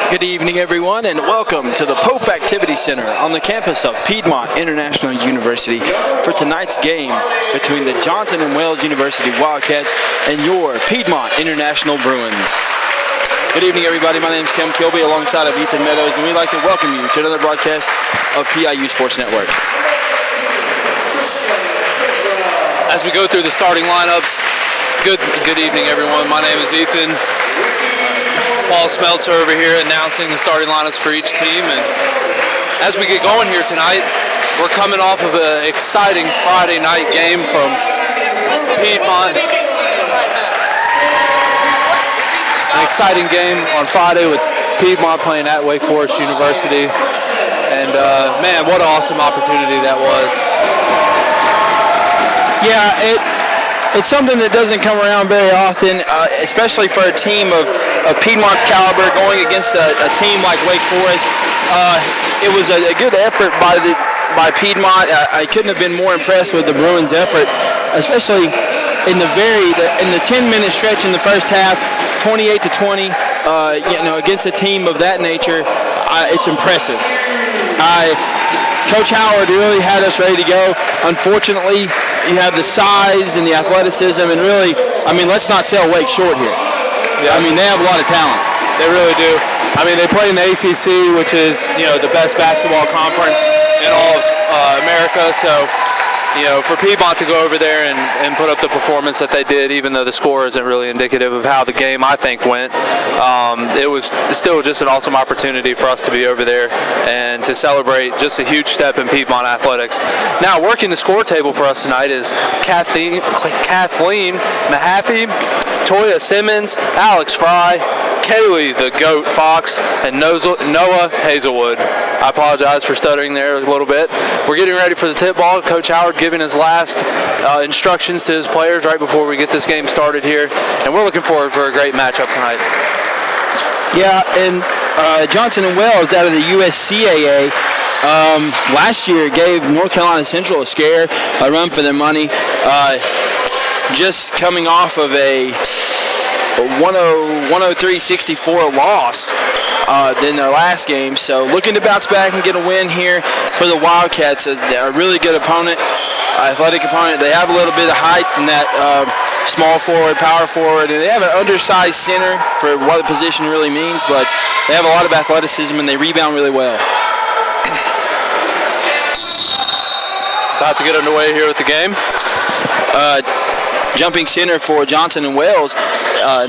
Good evening, everyone, and welcome to the Pope Activity Center on the campus of Piedmont International University for tonight's game between the Johnson & Wales University Wildcats and your Piedmont International Bruins. Good evening, everybody. My name is Kim Kilby alongside of Ethan Meadows, and we'd like to welcome you to another broadcast of PIU Sports Network. As we go through the starting lineups, good evening, everyone. My name is Ethan. Paul Smeltzer over here announcing the starting lineups for each team. And as we get going here tonight, we're coming off of an exciting Friday night game from Piedmont. An exciting game on Friday with Piedmont playing at Wake Forest University. And man, what an awesome opportunity that was. Yeah, it's something that doesn't come around very often, especially for a team of Piedmont's caliber going against a team like Wake Forest. It was a good effort by Piedmont. I couldn't have been more impressed with the Bruins' effort, especially in the 10-minute stretch in the first half, 28-20. Against a team of that nature, it's impressive. Coach Howard really had us ready to go. Unfortunately, you have the size and the athleticism, and really, let's not sell Wake short here. Yeah. They have a lot of talent. They really do. They play in the ACC, which is, the best basketball conference in all of America. So, for Piedmont to go over there and put up the performance that they did, even though the score isn't really indicative of how the game, I think, went, it was still just an awesome opportunity for us to be over there and to celebrate just a huge step in Piedmont athletics. Now, working the score table for us tonight is Kathleen Mahaffey, Toya Simmons, Alex Fry, Kaylee the Goat Fox, and Noah Hazelwood. I apologize for stuttering there a little bit. We're getting ready for the tip ball. Coach Howard giving his last instructions to his players right before we get this game started here, and we're looking forward for a great matchup tonight. Yeah, and Johnson & Wales out of the USCAA last year gave North Carolina Central a scare, a run for their money, just coming off of a 103-64 loss in their last game. So looking to bounce back and get a win here for the Wildcats. They're a really good opponent, athletic opponent. They have a little bit of height in that small forward, power forward, and they have an undersized center for what the position really means, but they have a lot of athleticism and they rebound really well. About to get underway here with the game. Jumping center for Johnson & Wales,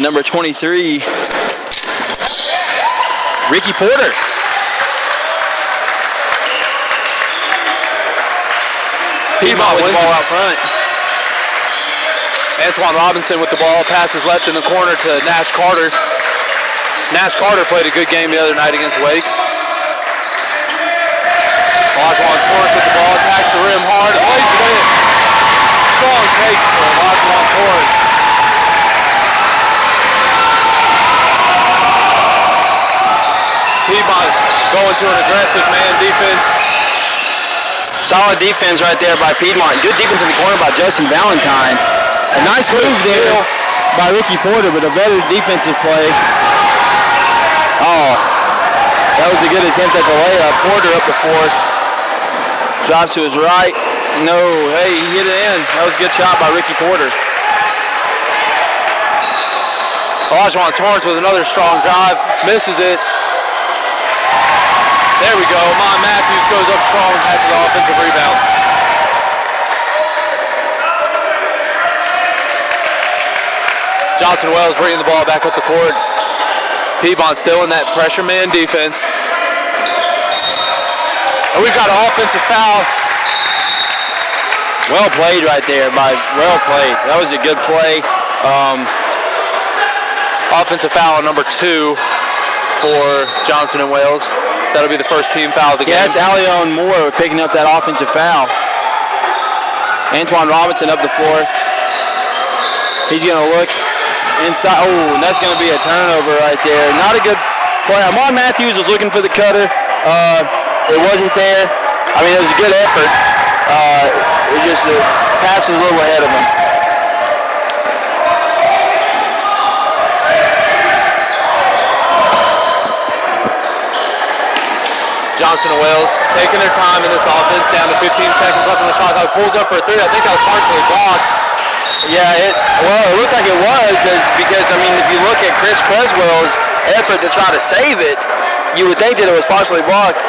number 23, Ricky Porter. Piedmont with the ball out front. Antoine Robinson with the ball, passes left in the corner to Nash Carter. Nash Carter played a good game the other night against Wake. Olajuwon Torrance with the ball, attacks the rim hard, and lays it in. Strong take for Olajuwon Torrance. Piedmont going to an aggressive man defense. Solid defense right there by Piedmont. Good defense in the corner by Justin Valentine. A nice move there by Ricky Porter, but a better defensive play. Oh, that was a good attempt at the layup. Porter up the floor. Drives to his right. No, hey, he hit it in. That was a good shot by Ricky Porter. Olajuwon Torrance with another strong drive. Misses it. There we go. Mon Matthews goes up strong and has the offensive rebound. Johnson Wells bringing the ball back up the court. Piedmont still in that pressure man defense. And we've got an offensive foul. Well played right there. Well played. That was a good play. Offensive foul number 2 for Johnson & Wales. That'll be the first team foul of the game. Yeah, it's Allion Moore picking up that offensive foul. Antoine Robinson up the floor. He's going to look inside. Oh, and that's going to be a turnover right there. Not a good play. Mon Matthews was looking for the cutter. It wasn't there. It was a good effort. It just the pass was a little ahead of him. Johnson and Wales taking their time in this offense. Down to 15 seconds left on the shot clock. Pulls up for a three. I think that was partially blocked. Yeah, well, it looked like it was because, I mean, if you look at Chris Creswell's effort to try to save it, you would think that it was partially blocked.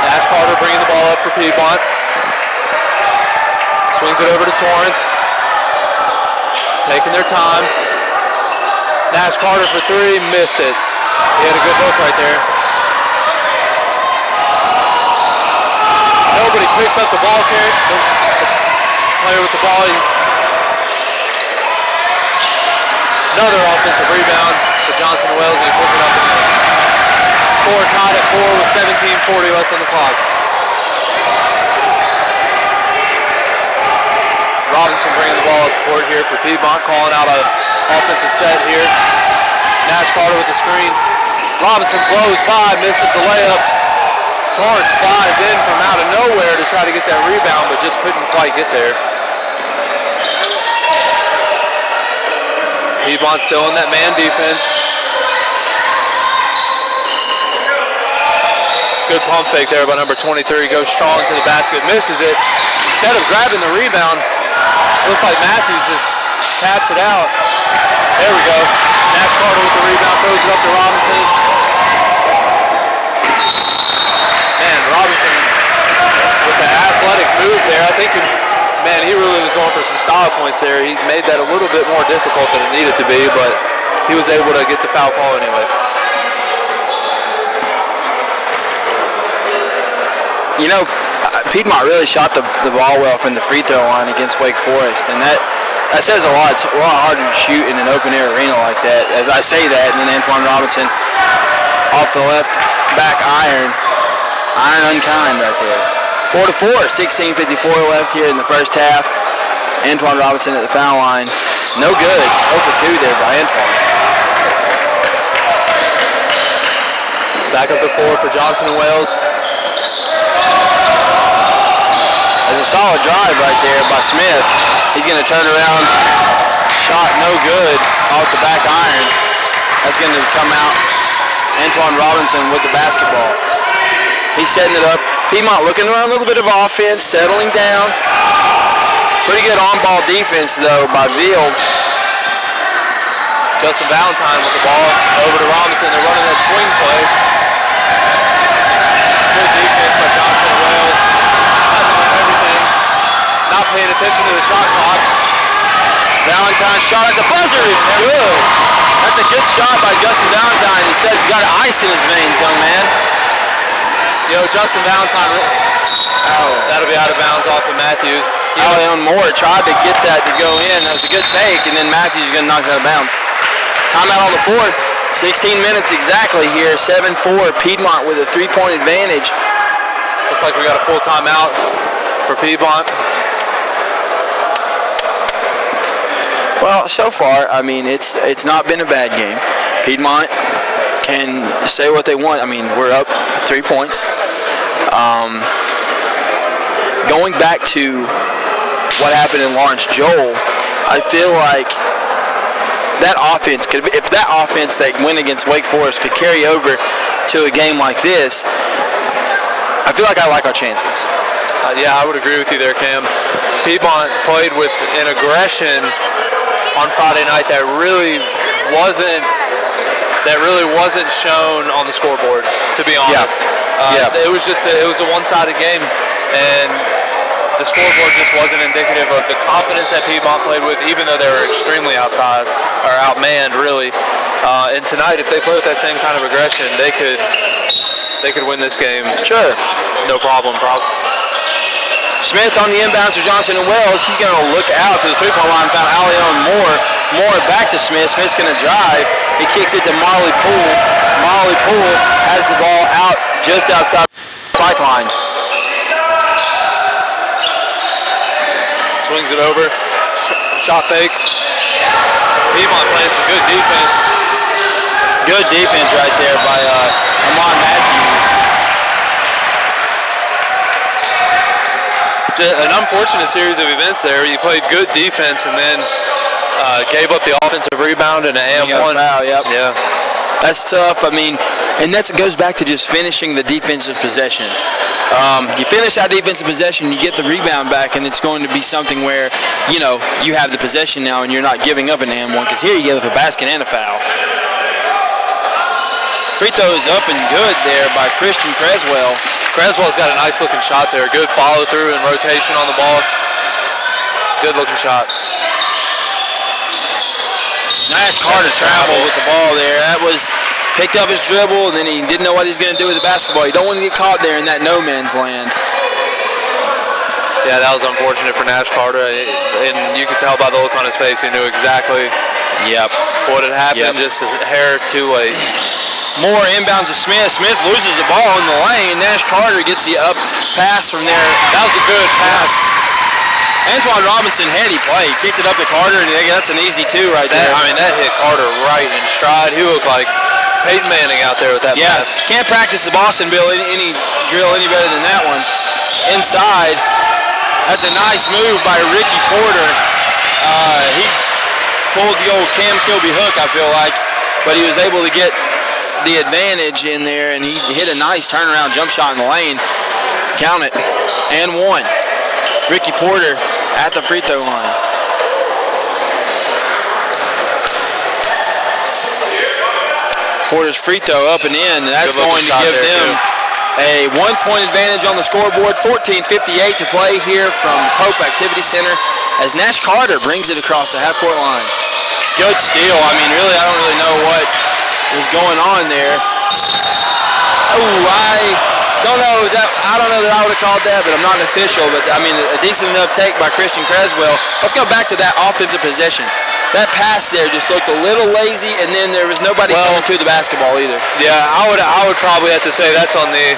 Nash Carter bringing the ball up for Piedmont. Swings it over to Torrance. Taking their time. Nash Carter for three, missed it. He had a good look right there. Nobody picks up the ball carry. Player with the ball. Another offensive rebound for Johnson and Wales, and he pulls it up again. Score tied at 4 with 17:40 left on the clock. Robinson bringing the ball up court here for Piedmont, calling out an offensive set here. Nash Carter with the screen. Robinson blows by, misses the layup. Torrance flies in from out of nowhere to try to get that rebound, but just couldn't quite get there. Piedmont still in that man defense. Good pump fake there by number 23. Goes strong to the basket, misses it. Instead of grabbing the rebound, looks like Matthews just taps it out. There we go. Nash Carter with the rebound, throws it up to Robinson. Man, Robinson with the athletic move there. I think, he really was going for some style points there. He made that a little bit more difficult than it needed to be, but he was able to get the foul call anyway. You know, Piedmont really shot the ball well from the free throw line against Wake Forest, and that says a lot. It's a lot harder to shoot in an open air arena like that. As I say that, and then Antoine Robinson off the left back iron unkind right there. 4-4, 16:54 left here in the first half. Antoine Robinson at the foul line, no good. 0 for 2 there by Antoine. Back up to 4 for Johnson and Wales. There's a solid drive right there by Smith. He's going to turn around. Shot no good off the back iron. That's going to come out. Antoine Robinson with the basketball. He's setting it up. Piedmont looking around a little bit of offense, settling down. Pretty good on-ball defense, though, by Veal. Justin Valentine with the ball over to Robinson. They're running that swing play. Good defense by Johnson and Wales. Not paying attention to the shot clock. Valentine's shot at the buzzer is good. That's a good shot by Justin Valentine. He said he's got ice in his veins, young man. Justin Valentine, that'll be out of bounds off of Matthews. Leon Moore tried to get that to go in. That was a good take, and then Matthews is going to knock it out of bounds. Timeout on the fourth. 16 minutes exactly here. 7-4. Piedmont with a 3-point advantage. Looks like we got a full timeout for Piedmont. Well, so far, I mean, it's not been a bad game. Piedmont can say what they want. I mean, we're up 3 points. Going back to what happened in Lawrence Joel, I feel like that offense if that offense that went against Wake Forest could carry over to a game like this, I feel like I like our chances. Yeah, I would agree with you there, Cam. Piedmont played with an aggression on Friday night that really wasn't shown on the scoreboard, to be honest. It was a one-sided game, and the scoreboard just wasn't indicative of the confidence that Piedmont played with, even though they were extremely outmanned, really. And tonight, if they play with that same kind of aggression, they could win this game. Sure. No problem. Smith on the inbounds for Johnson and Wales. He's going to look out to the three-point line. Found Leon Moore. Moore back to Smith. Smith's going to drive. He kicks it to Marley Poole. Marley Poole has the ball out just outside the strike line. Swings it over. Shot fake. Piedmont playing some good defense. Good defense right there by Amon Matthews. An unfortunate series of events there. You played good defense and then gave up the offensive rebound and an AM1. Foul, yep. Yeah. That's tough. I mean, and that goes back to just finishing the defensive possession. You finish that defensive possession, you get the rebound back, and it's going to be something where, you know, you have the possession now and you're not giving up an and one, because here you give up a basket and a foul. Free throw is up and good there by Christian Creswell. Creswell's got a nice looking shot there. Good follow through and rotation on the ball. Good looking shot. Nice Carter travel with the ball there. That was picked up his dribble, and then he didn't know what he's going to do with the basketball. You don't want to get caught there in that no man's land. Yeah, that was unfortunate for Nash Carter, and you could tell by the look on his face he knew exactly what had happened. Just a hair too late. More inbounds to Smith. Smith loses the ball in the lane. Nash Carter gets the up pass from there. That was a good pass. Antoine Robinson had he played. Kicked it up to Carter, and that's an easy two right there. I mean, that hit Carter right in stride. He looked like Peyton Manning out there with that pass. Can't practice the Boston Bill any drill any better than that one. Inside. That's a nice move by Ricky Porter. He pulled the old Cam Kilby hook, I feel like, but he was able to get the advantage in there, and he hit a nice turnaround jump shot in the lane. Count it. And one. Ricky Porter at the free throw line. Porter's free throw up and in. That's going to give them a 1-point advantage on the scoreboard. 14:58 to play here from Pope Activity Center as Nash Carter brings it across the half-court line. Good steal. I mean, really, I don't really know what was going on there. Oh, I don't know that I would have called that, but I'm not an official. But I mean, a decent enough take by Christian Creswell. Let's go back to that offensive possession. That pass there just looked a little lazy, and then there was nobody coming to the basketball either. Yeah, I would probably have to say that's on the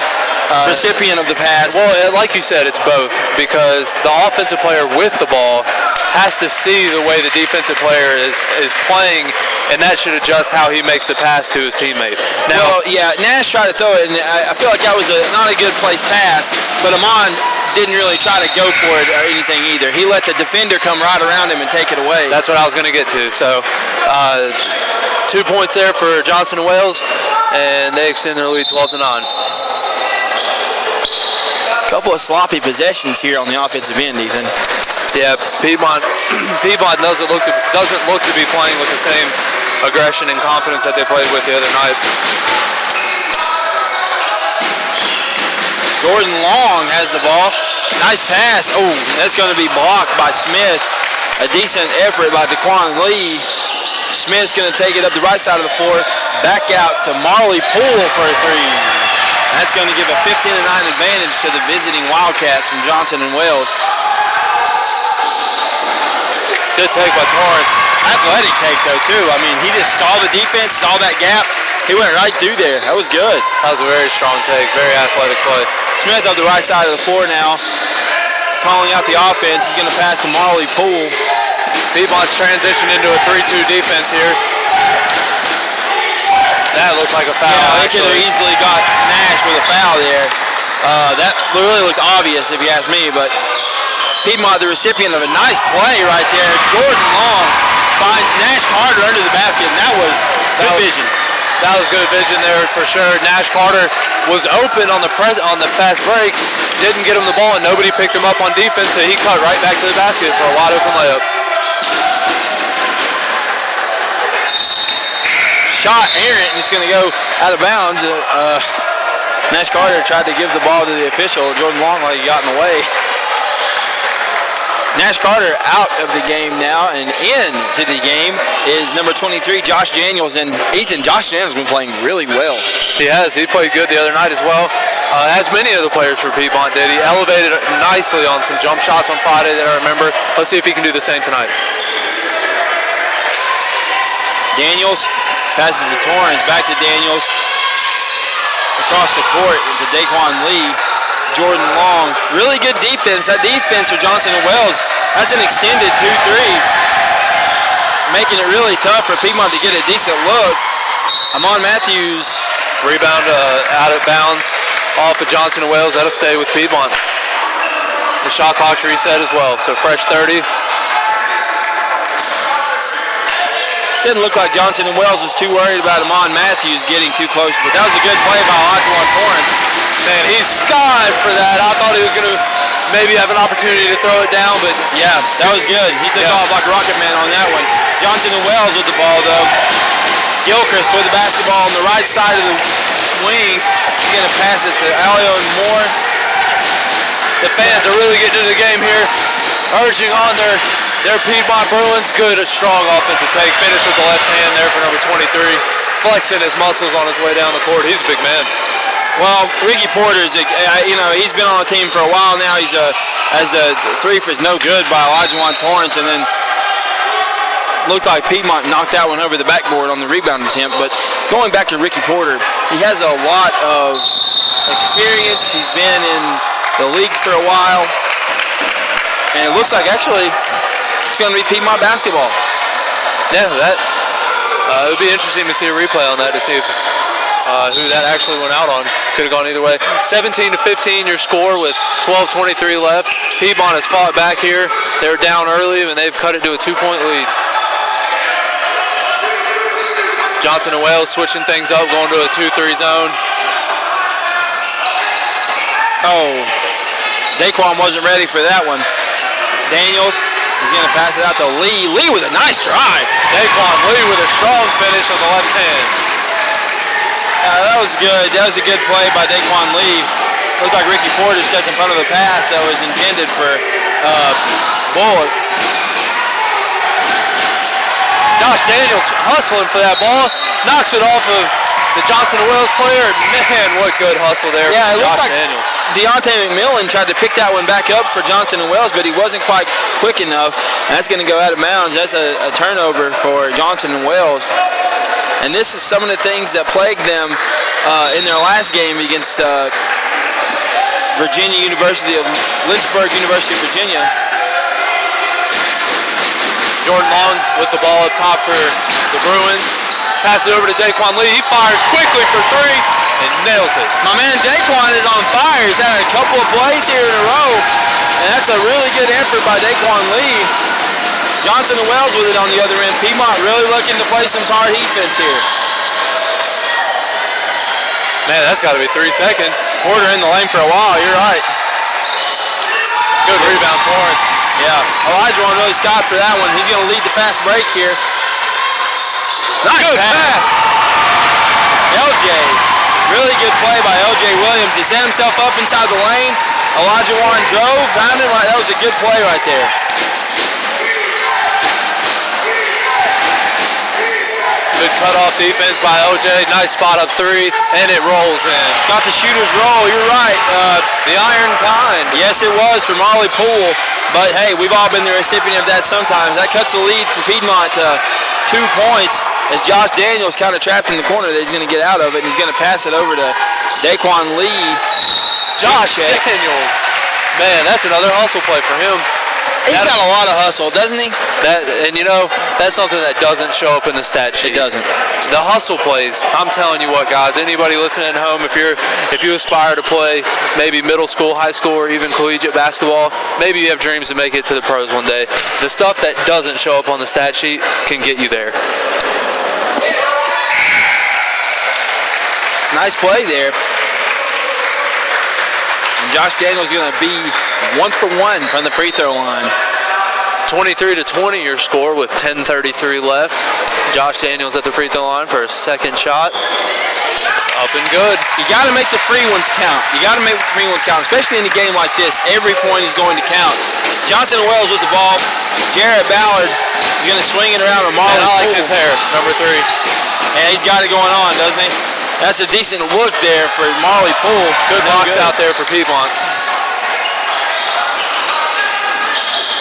recipient of the pass. Well, like you said, it's both, because the offensive player with the ball has to see the way the defensive player is playing, and that should adjust how he makes the pass to his teammate. Now, Nash tried to throw it, and I feel like that was not a good place pass, but Amon didn't really try to go for it or anything either. He let the defender come right around him and take it away. That's what I was going to get to. So 2 points there for Johnson and Wales, and they extend their lead 12-9. Couple of sloppy possessions here on the offensive end, Ethan. Yeah, Piedmont doesn't look to be playing with the same aggression and confidence that they played with the other night. Jordan Long has the ball. Nice pass. Oh, that's going to be blocked by Smith. A decent effort by Daquan Lee. Smith's going to take it up the right side of the floor. Back out to Marley Poole for a three. That's going to give a 15-9 advantage to the visiting Wildcats from Johnson and Wales. Good take by Torrance. Athletic take, though, too. I mean, he just saw the defense, saw that gap. He went right through there. That was good. That was a very strong take, very athletic play. Smith up the right side of the floor now, calling out the offense. He's going to pass to Marley Poole. Piedmont's transitioned into a 3-2 defense here. That looked like a foul. Yeah, they could have easily got Nash with a foul there. That really looked obvious if you ask me, but Piedmont, the recipient of a nice play right there. Jordan Long finds Nash Carter under the basket, and that was good vision. That was good vision there for sure. Nash Carter was open on the fast break, didn't get him the ball, and nobody picked him up on defense, so he cut right back to the basket for a wide open layup. Shot errant, and it's going to go out of bounds. Nash Carter tried to give the ball to the official. Jordan Long, like he got in the way. Nash Carter out of the game now, and into the game is number 23, Josh Daniels. And Ethan, Josh Daniels has been playing really well. He has. He played good the other night as well. As many of the players for Piedmont did. He elevated nicely on some jump shots on Friday that I remember. Let's see if he can do the same tonight. Daniels passes to Torrance, back to Daniels. Across the court to Daquan Lee. Jordan Long, really good defense. That defense for Johnson and Wales, that's an extended 2-3. Making it really tough for Piedmont to get a decent look. Amon Matthews. Rebound out of bounds off of Johnson and Wales. That'll stay with Piedmont. The shot clock's reset as well, so fresh 30. didn't look like Johnson and Wells was too worried about Amon Matthews getting too close, but that was a good play by Olajuwon Torrance. Man, he's skied for that. I thought he was going to maybe have an opportunity to throw it down, but yeah, that was good. He took off like a rocket man on that one. Johnson and Wells with the ball, though. Gilchrist with the basketball on the right side of the wing. He's going to pass it to Alio and Moore. The fans are really getting into the game here, urging on their Piedmont Bruins. Good, a strong offensive take. Finish with the left hand there for number 23. Flexing his muscles on his way down the court. He's a big man. Well, Ricky Porter's, he's been on the team for a while now. He's as the three for is no good by Olajuwon Torrance, and then looked like Piedmont knocked that one over the backboard on the rebound attempt. But going back to Ricky Porter, he has a lot of experience. He's been in the league for a while, and it looks like actually it's going to be Piedmont basketball. Yeah, it would be interesting to see a replay on that to see if who that actually went out on. Could have gone either way. 17-15 your score with 12:23 left. Piedmont has fought back here. They were down early and they've cut it to a 2-point lead. Johnson and Wales switching things up, going to a 2-3 zone. Oh, Daquan wasn't ready for that one. Daniels is going to pass it out to Lee. Lee with a nice drive. Daquan Lee with a strong finish on the left hand. That was good. That was a good play by Daquan Lee. Looked like Ricky Porter stepped in front of the pass that was intended for Bullock. Josh Daniels hustling for that ball. Knocks it off of the Johnson and Wales player. Man, what good hustle there from Josh Daniels. Deontay McMillan tried to pick that one back up for Johnson and Wales, but he wasn't quite quick enough, and that's going to go out of bounds. That's a turnover for Johnson and Wales. And this is some of the things that plagued them in their last game against Lynchburg University of Virginia. Jordan Long with the ball up top for the Bruins. Pass it over to Daquan Lee. He fires quickly for three and nails it. My man Daquan is on fire. He's had a couple of plays here in a row, and that's a really good effort by Daquan Lee. Johnson and Wales with it on the other end. Piedmont really looking to play some hard defense here. Man, that's got to be 3 seconds. Porter in the lane for a while. You're right. Good rebound, Torrance. Yeah. Olajuwon really stopped for that one. He's going to lead the fast break here. Nice pass. LJ. Really good play by LJ Williams. He set himself up inside the lane. Olajuwon drove, found him. That was a good play right there. Good cutoff defense by OJ. Nice spot up three, and it rolls in. Got the shooter's roll. You're right. The iron kind. Yes, it was for Marley Poole. But hey, we've all been the recipient of that sometimes. That cuts the lead for Piedmont to 2 points as Josh Daniels kind of trapped in the corner that he's going to get out of it, and he's going to pass it over to Daquan Lee. Josh Daniels. Man, that's another hustle play for him. He's got a lot of hustle, doesn't he? That's something that doesn't show up in the stat sheet. It doesn't. The hustle plays. I'm telling you what, guys. Anybody listening at home, if you aspire to play maybe middle school, high school, or even collegiate basketball, maybe you have dreams to make it to the pros one day. The stuff that doesn't show up on the stat sheet can get you there. Nice play there. And Josh Daniels is going to be 1 for 1 from the free throw line. 23-20 your score with 10:33 left. Josh Daniels at the free throw line for a second shot. Up and good. You got to make the free ones count. Especially in a game like this. Every point is going to count. Johnson and Wells with the ball. Jarrett Ballard is going to swing it around to Marlon. I like his hair, number 3. Yeah, he's got it going on, doesn't he? That's a decent look there for Marley Poole. Good blocks out there for Piedmont.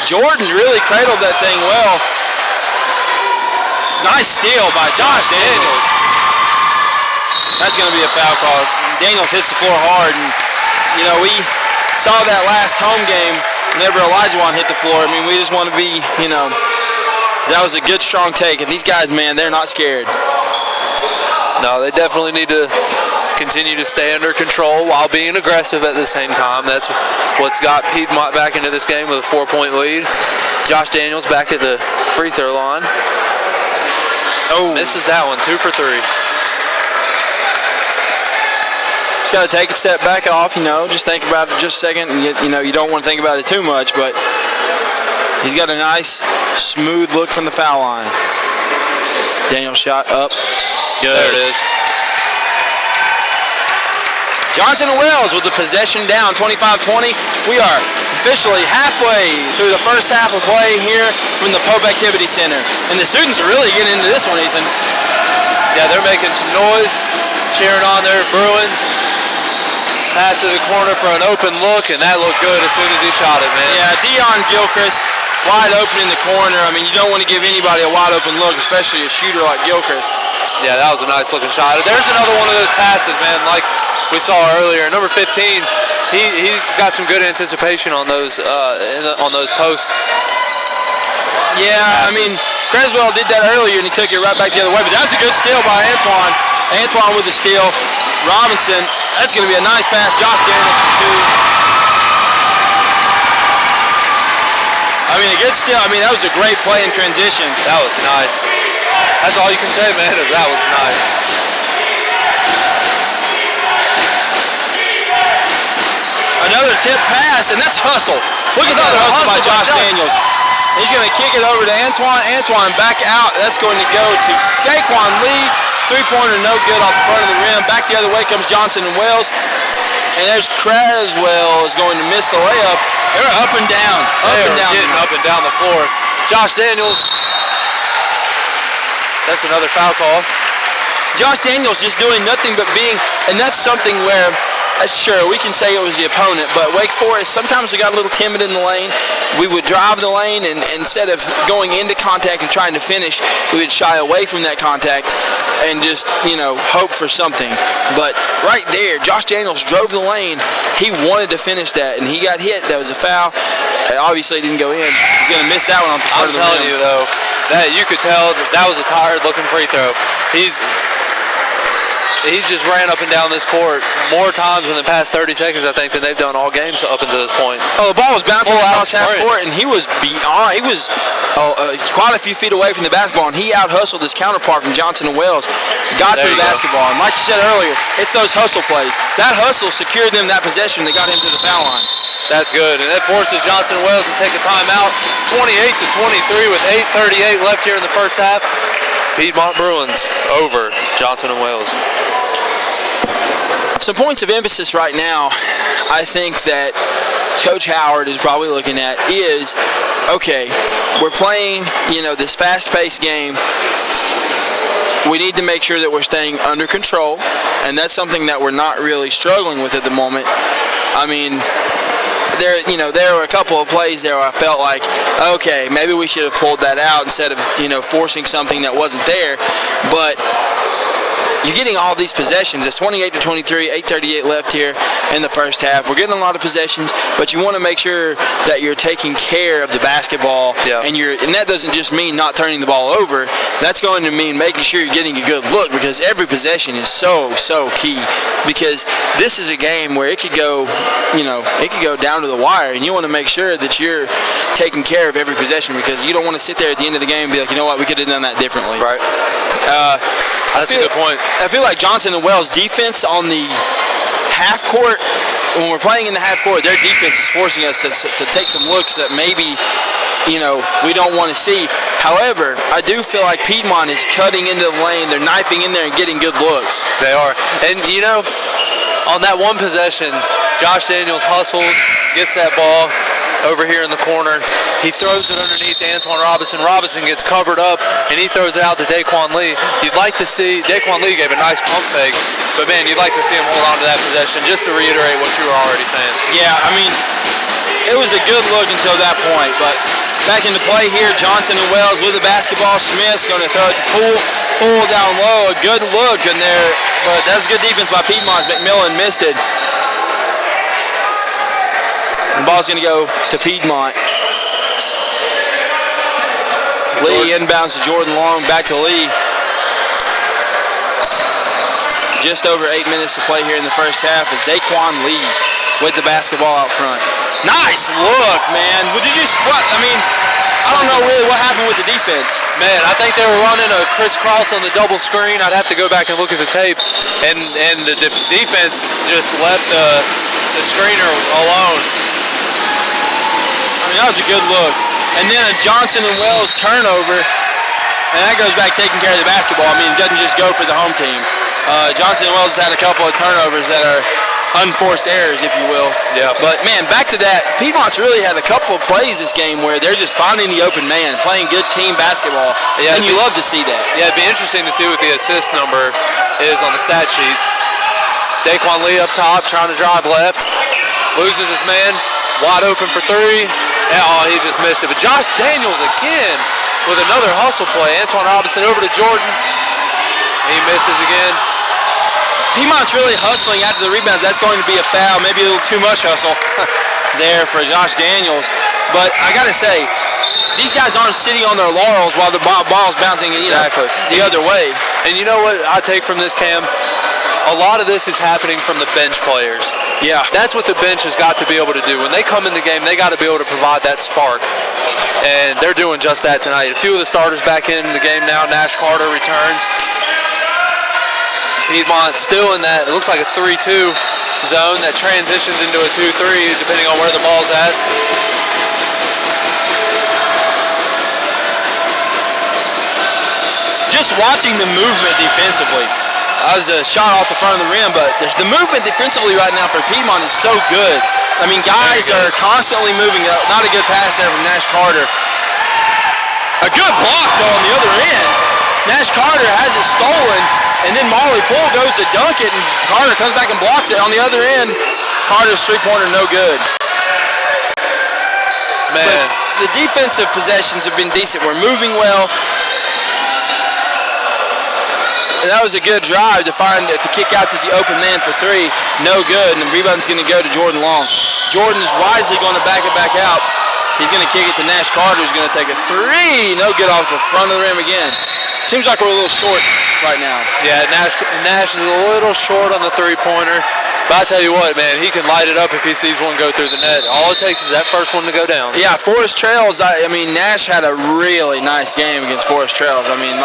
Jordan really cradled that thing well. Nice steal by Josh Daniels. That's going to be a foul call. Daniels hits the floor hard, and we saw that last home game whenever Olajuwon hit the floor. I mean, we just want to be, that was a good strong take, and these guys, man, they're not scared. No, they definitely need to continue to stay under control while being aggressive at the same time. That's what's got Piedmont back into this game with a 4-point lead. Josh Daniels back at the free throw line. Oh. Misses that one, 2 for 3. Just got to take a step back off, just think about it just a second. And you don't want to think about it too much, but he's got a nice, smooth look from the foul line. Daniel shot up. Good. There it is. Johnson and Wells with the possession down, 25-20. We are officially halfway through the first half of play here from the Pope Activity Center. And the students are really getting into this one, Ethan. Yeah, they're making some noise, cheering on their Bruins. Pass to the corner for an open look, and that looked good as soon as he shot it, man. Yeah, Dion Gilchrist, wide open in the corner. I mean, you don't want to give anybody a wide open look, especially a shooter like Gilchrist. Yeah, that was a nice looking shot. There's another one of those passes, man, like we saw earlier. Number 15, he's got some good anticipation on those posts. Yeah, I mean, Creswell did that earlier, and he took it right back the other way. But that's a good steal by Antoine. Antoine with the steal. Robinson, that's going to be a nice pass. Josh Daniels for 2. I mean, a good steal. I mean, that was a great play in transition. That was nice. That's all you can say, man, is that was nice. Another tip pass, and that's hustle. Look at that hustle by Josh Daniels. He's going to kick it over to Antoine. Antoine back out. That's going to go to Daquan Lee. Three-pointer no good off the front of the rim. Back the other way comes Johnson and Wells. And there's Creswell is going to miss the layup. They're up and down. Getting up and down the floor. Josh Daniels. That's another foul call. Josh Daniels just doing nothing but being, and that's something where, sure, we can say it was the opponent, but Wake Forest, sometimes we got a little timid in the lane. We would drive the lane, and instead of going into contact and trying to finish, we would shy away from that contact and just, hope for something. But right there, Josh Daniels drove the lane. He wanted to finish that, and he got hit. That was a foul. Obviously, it didn't go in. He's going to miss that one on the front of the rim. I'm telling you, though, that you could tell that was a tired-looking free throw. He's just ran up and down this court more times in the past 30 seconds, I think, than they've done all games up until this point. Oh, the ball was bouncing across half court, and he was beyond. He was quite a few feet away from the basketball, and he out-hustled his counterpart from Johnson and Wells. Got to the basketball, and like you said earlier, it's those hustle plays. That hustle secured them that possession that got him to the foul line. That's good, and that forces Johnson and Wells to take a timeout. 28-23 with 8:38 left here in the first half. Piedmont Bruins over Johnson and Wells. Some points of emphasis right now, I think that Coach Howard is probably looking at is, okay, we're playing, this fast-paced game. We need to make sure that we're staying under control, and that's something that we're not really struggling with at the moment. I mean, there were a couple of plays there where I felt like, okay, maybe we should have pulled that out instead of, forcing something that wasn't there. But you're getting all these possessions. It's 28-23, 8:38 left here in the first half. We're getting a lot of possessions, but you want to make sure that you're taking care of the basketball. Yeah. And that doesn't just mean not turning the ball over. That's going to mean making sure you're getting a good look, because every possession is so key. Because this is a game where it could go, down to the wire, and you want to make sure that you're taking care of every possession, because you don't want to sit there at the end of the game and be like, you know what, we could have done that differently. Right. That's a good point. I feel like Johnson and Wells' defense on the half court, when we're playing in the half court, their defense is forcing us to take some looks that maybe, we don't want to see. However, I do feel like Piedmont is cutting into the lane. They're knifing in there and getting good looks. They are. And, on that one possession, Josh Daniels hustles, gets that ball over here in the corner. He throws it underneath Antoine Robinson. Robinson gets covered up, and he throws it out to Daquan Lee. You'd like to see, Daquan Lee gave a nice pump fake, but man, you'd like to see him hold on to that possession, just to reiterate what you were already saying. Yeah, I mean, it was a good look until that point, but back into play here, Johnson and Wells with the basketball. Smith's going to throw it to Poole down low. A good look in there, but that's good defense by Piedmont. McMillan missed it. The ball's going to go to Piedmont. Lee inbounds to Jordan Long, back to Lee. Just over 8 minutes to play here in the first half as Daquan Lee with the basketball out front. Nice look, man. Did you? What? I mean, I don't know really what happened with the defense. Man, I think they were running a crisscross on the double screen. I'd have to go back and look at the tape. And the defense just left the screener alone. I mean, that was a good look. And then a Johnson and Wells turnover, and that goes back taking care of the basketball. I mean, it doesn't just go for the home team. Johnson and Wells has had a couple of turnovers that are unforced errors, if you will. Yeah. But, man, back to that, Piedmont's really had a couple of plays this game where they're just finding the open man, playing good team basketball, and you love to see that. Yeah, it'd be interesting to see what the assist number is on the stat sheet. Daquan Lee up top, trying to drive left, loses his man, wide open for three. Oh, he just missed it. But Josh Daniels again with another hustle play. Antoine Robinson over to Jordan. He misses again. Piedmont's really hustling after the rebounds. That's going to be a foul, maybe a little too much hustle there for Josh Daniels. But I got to say, these guys aren't sitting on their laurels while the ball's bouncing the other way. And you know what I take from this, Cam? A lot of this is happening from the bench players. Yeah. That's what the bench has got to be able to do. When they come in the game, they got to be able to provide that spark. And they're doing just that tonight. A few of the starters back in the game now. Nash Carter returns. Piedmont still in that, it looks like a 3-2 zone that transitions into a 2-3 depending on where the ball's at. Just watching the movement defensively. That was a shot off the front of the rim, but the movement defensively right now for Piedmont is so good. I mean, guys are constantly moving up. Not a good pass there from Nash Carter. A good block, though, on the other end. Nash Carter has it stolen, and then Marley Poole goes to dunk it, and Carter comes back and blocks it. On the other end, Carter's three-pointer no good. Man. But the defensive possessions have been decent. We're moving well. And that was a good drive to kick out to the open man for three. No good, and the rebound's going to go to Jordan Long. Jordan's wisely going to back it back out. He's going to kick it to Nash Carter, who's going to take a three. No good off the front of the rim again. Seems like we're a little short right now. Yeah, Nash is a little short on the three-pointer. But I tell you what, man, he can light it up if he sees one go through the net. All it takes is that first one to go down. Yeah, Forest Trails, I mean, Nash had a really nice game against Forest Trails. I mean,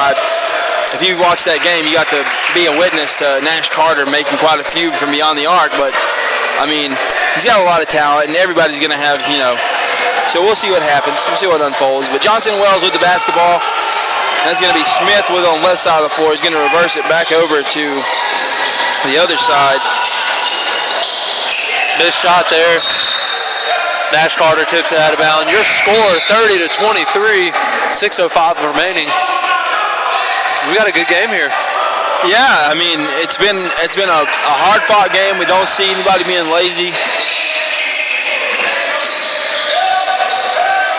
if you've watched that game, you got to be a witness to Nash Carter making quite a few from beyond the arc. But, I mean, he's got a lot of talent, and everybody's going to have, so we'll see what happens. We'll see what unfolds. But Johnson Wells with the basketball. That's going to be Smith with it on the left side of the floor. He's going to reverse it back over to the other side. Missed shot there. Nash Carter tips it out of bounds. Your score 30-23, 6:05 remaining. We got a good game here. Yeah, I mean, it's been a hard-fought game. We don't see anybody being lazy.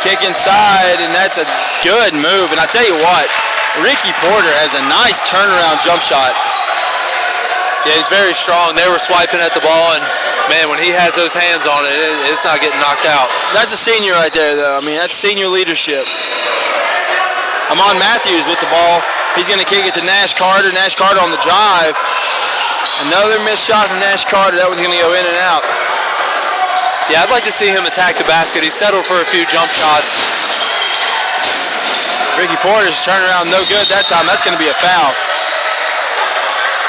Kick inside, and that's a good move. And I tell you what, Ricky Porter has a nice turnaround jump shot. Yeah, he's very strong. They were swiping at the ball, and man, when he has those hands on it, it's not getting knocked out. That's a senior right there, though. I mean, that's senior leadership. Amon Matthews with the ball. He's going to kick it to Nash Carter. Nash Carter on the drive. Another missed shot from Nash Carter. That was going to go in and out. Yeah, I'd like to see him attack the basket. He settled for a few jump shots. Ricky Porter's turnaround no good that time. That's going to be a foul.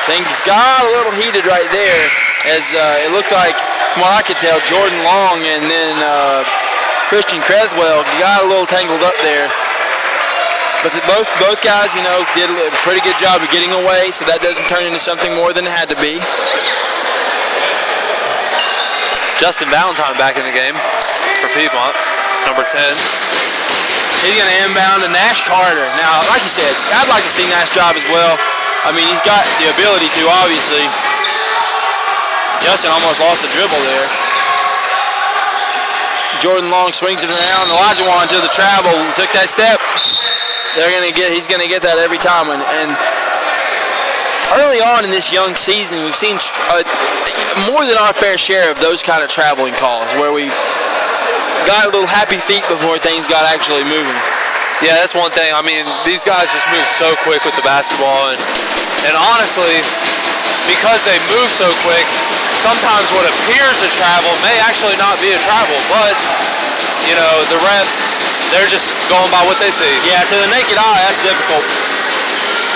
Things got a little heated right there as it looked like, from what I could tell, Jordan Long and then Christian Creswell got a little tangled up there. But both guys, did a pretty good job of getting away, so that doesn't turn into something more than it had to be. Justin Valentine back in the game for Piedmont, number 10. He's going to inbound to Nash Carter. Now, like you said, I'd like to see Nash drive as well. I mean, he's got the ability to, obviously. Justin almost lost the dribble there. Jordan Long swings it around. Elijah wanted to the travel, took that step. He's going to get that every time. And early on in this young season, we've seen more than our fair share of those kind of traveling calls where we've got a little happy feet before things got actually moving. Yeah, that's one thing. I mean, these guys just move so quick with the basketball. And honestly, because they move so quick, sometimes what appears a travel may actually not be a travel. But, the ref They're just going by what they see. Yeah, to the naked eye, that's difficult.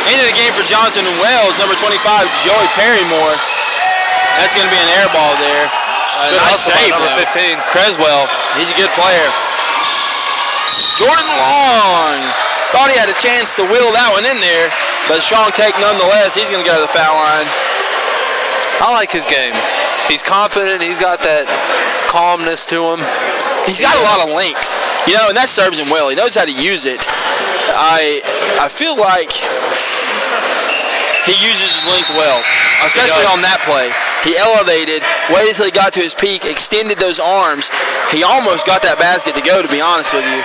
End of the game for Johnson and Wells, number 25, Joey Perrymore. That's going to be an air ball there. Nice save, number 15. Creswell, he's a good player. Jordan Long thought he had a chance to wheel that one in there, but a strong take nonetheless. He's going to go to the foul line. I like his game. He's confident. He's got that calmness to him. He's got a lot of length, you know, and that serves him well. He knows how to use it. I feel like he uses his length well, especially on that play. He elevated, waited till he got to his peak, extended those arms. He almost got that basket to go, to be honest with you.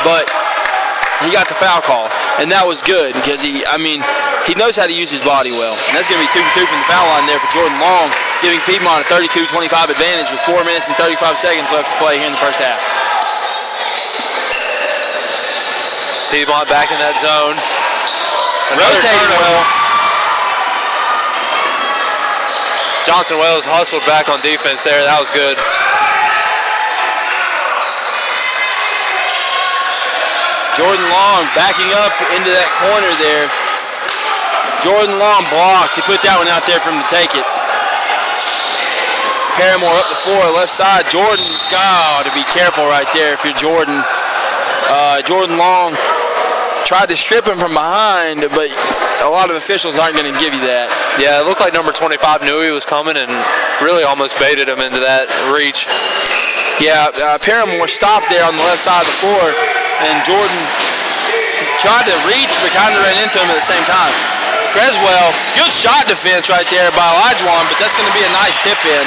But he got the foul call, and that was good because he knows how to use his body well. And that's going to be 2 for 2 from the foul line there for Jordan Long, giving Piedmont a 32-25 advantage with 4 minutes and 35 seconds left to play here in the first half. Piedmont back in that zone. Rotating well. Johnson Wells hustled back on defense there. That was good. Jordan Long backing up into that corner there. Jordan Long blocked. He put that one out there for him to take it. Paramore up the floor, left side. Jordan, to be careful right there if you're Jordan. Jordan Long tried to strip him from behind, but a lot of officials aren't going to give you that. Yeah, it looked like number 25 knew he was coming and really almost baited him into that reach. Yeah, Paramore stopped there on the left side of the floor, and Jordan tried to reach but kind of ran into him at the same time. Creswell, good shot defense right there by Elijah, but that's going to be a nice tip in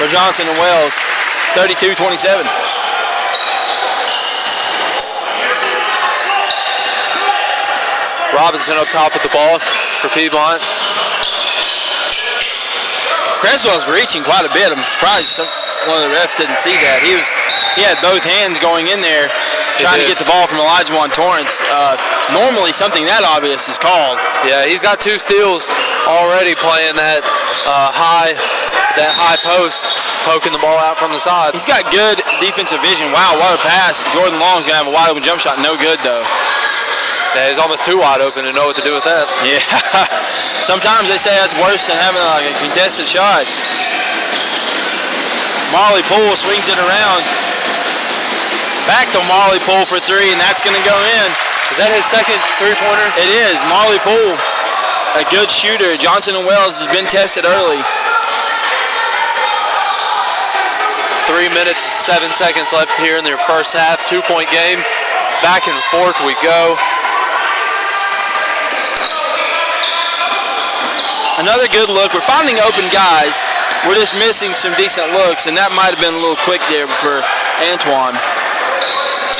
for Johnson and Wells, 32-27. Robinson up top with the ball for Piedmont. Creswell's reaching quite a bit. I'm surprised one of the refs didn't see that. He had both hands going in there trying to get the ball from Elijah Torrance. Normally something that obvious is called. Yeah, he's got 2 steals already playing that high post, poking the ball out from the side. He's got good defensive vision. Wow, what a pass. Jordan Long's going to have a wide open jump shot. No good, though. Yeah, he's almost too wide open to know what to do with that. Yeah. Sometimes they say that's worse than having a contested shot. Marley Poole swings it around. Back to Marley Poole for 3, and that's going to go in. Is that his second three-pointer? It is. Marley Poole, a good shooter. Johnson and Wells has been tested early. 3 minutes and 7 seconds left here in their first half. 2-point game. Back and forth we go. Another good look. We're finding open guys. We're just missing some decent looks, and that might have been a little quick there for Antoine.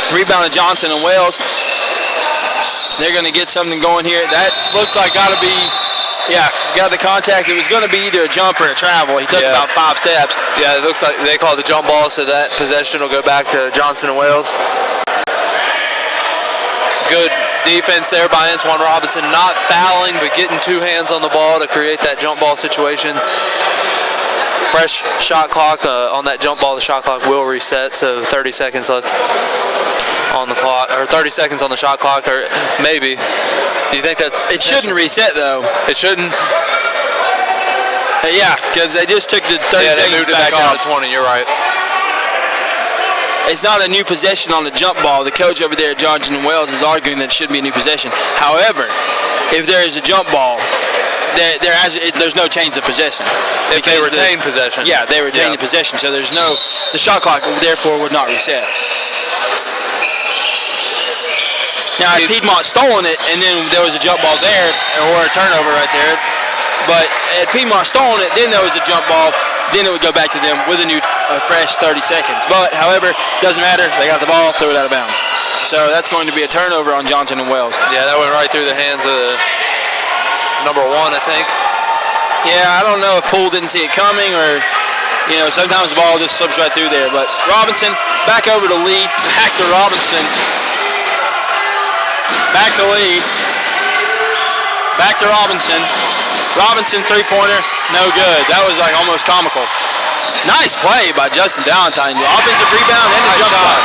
Rebound to Johnson and Wells. They're going to get something going here. That looked like got to be, got the contact. It was going to be either a jump or a travel. He took about 5 steps. Yeah, it looks like they called the jump ball, so that possession will go back to Johnson and Wells. Good defense there by Antoine Robinson, not fouling but getting 2 hands on the ball to create that jump ball situation. Fresh shot clock on that jump ball. The shot clock will reset, so 30 seconds left on the clock, or 30 seconds on the shot clock, or maybe. Do you think that it shouldn't reset though? It shouldn't. Yeah, because they just took the 30 seconds they moved it back down to 20. You're right. It's not a new possession on the jump ball. The coach over there at Johnson and Wells is arguing that it should be a new possession. However, if there is a jump ball, there's no change of possession. If they retain possession. Yeah, they retain the possession, so the shot clock therefore would not reset. Now, had Piedmont stolen it, and then there was a jump ball there, or a turnover right there, but had Piedmont stolen it, then there was a jump ball, then it would go back to them with a fresh 30 seconds. But, however, doesn't matter. They got the ball, threw it out of bounds. So that's going to be a turnover on Johnson and Wells. Yeah, that went right through the hands of number 1, I think. Yeah, I don't know if Poole didn't see it coming or, sometimes the ball just slips right through there. But Robinson, back over to Lee, back to Robinson. Back to Lee. Back to Robinson. Robinson three-pointer, no good. That was like almost comical. Nice play by Justin Valentine. The offensive rebound and the jump shot.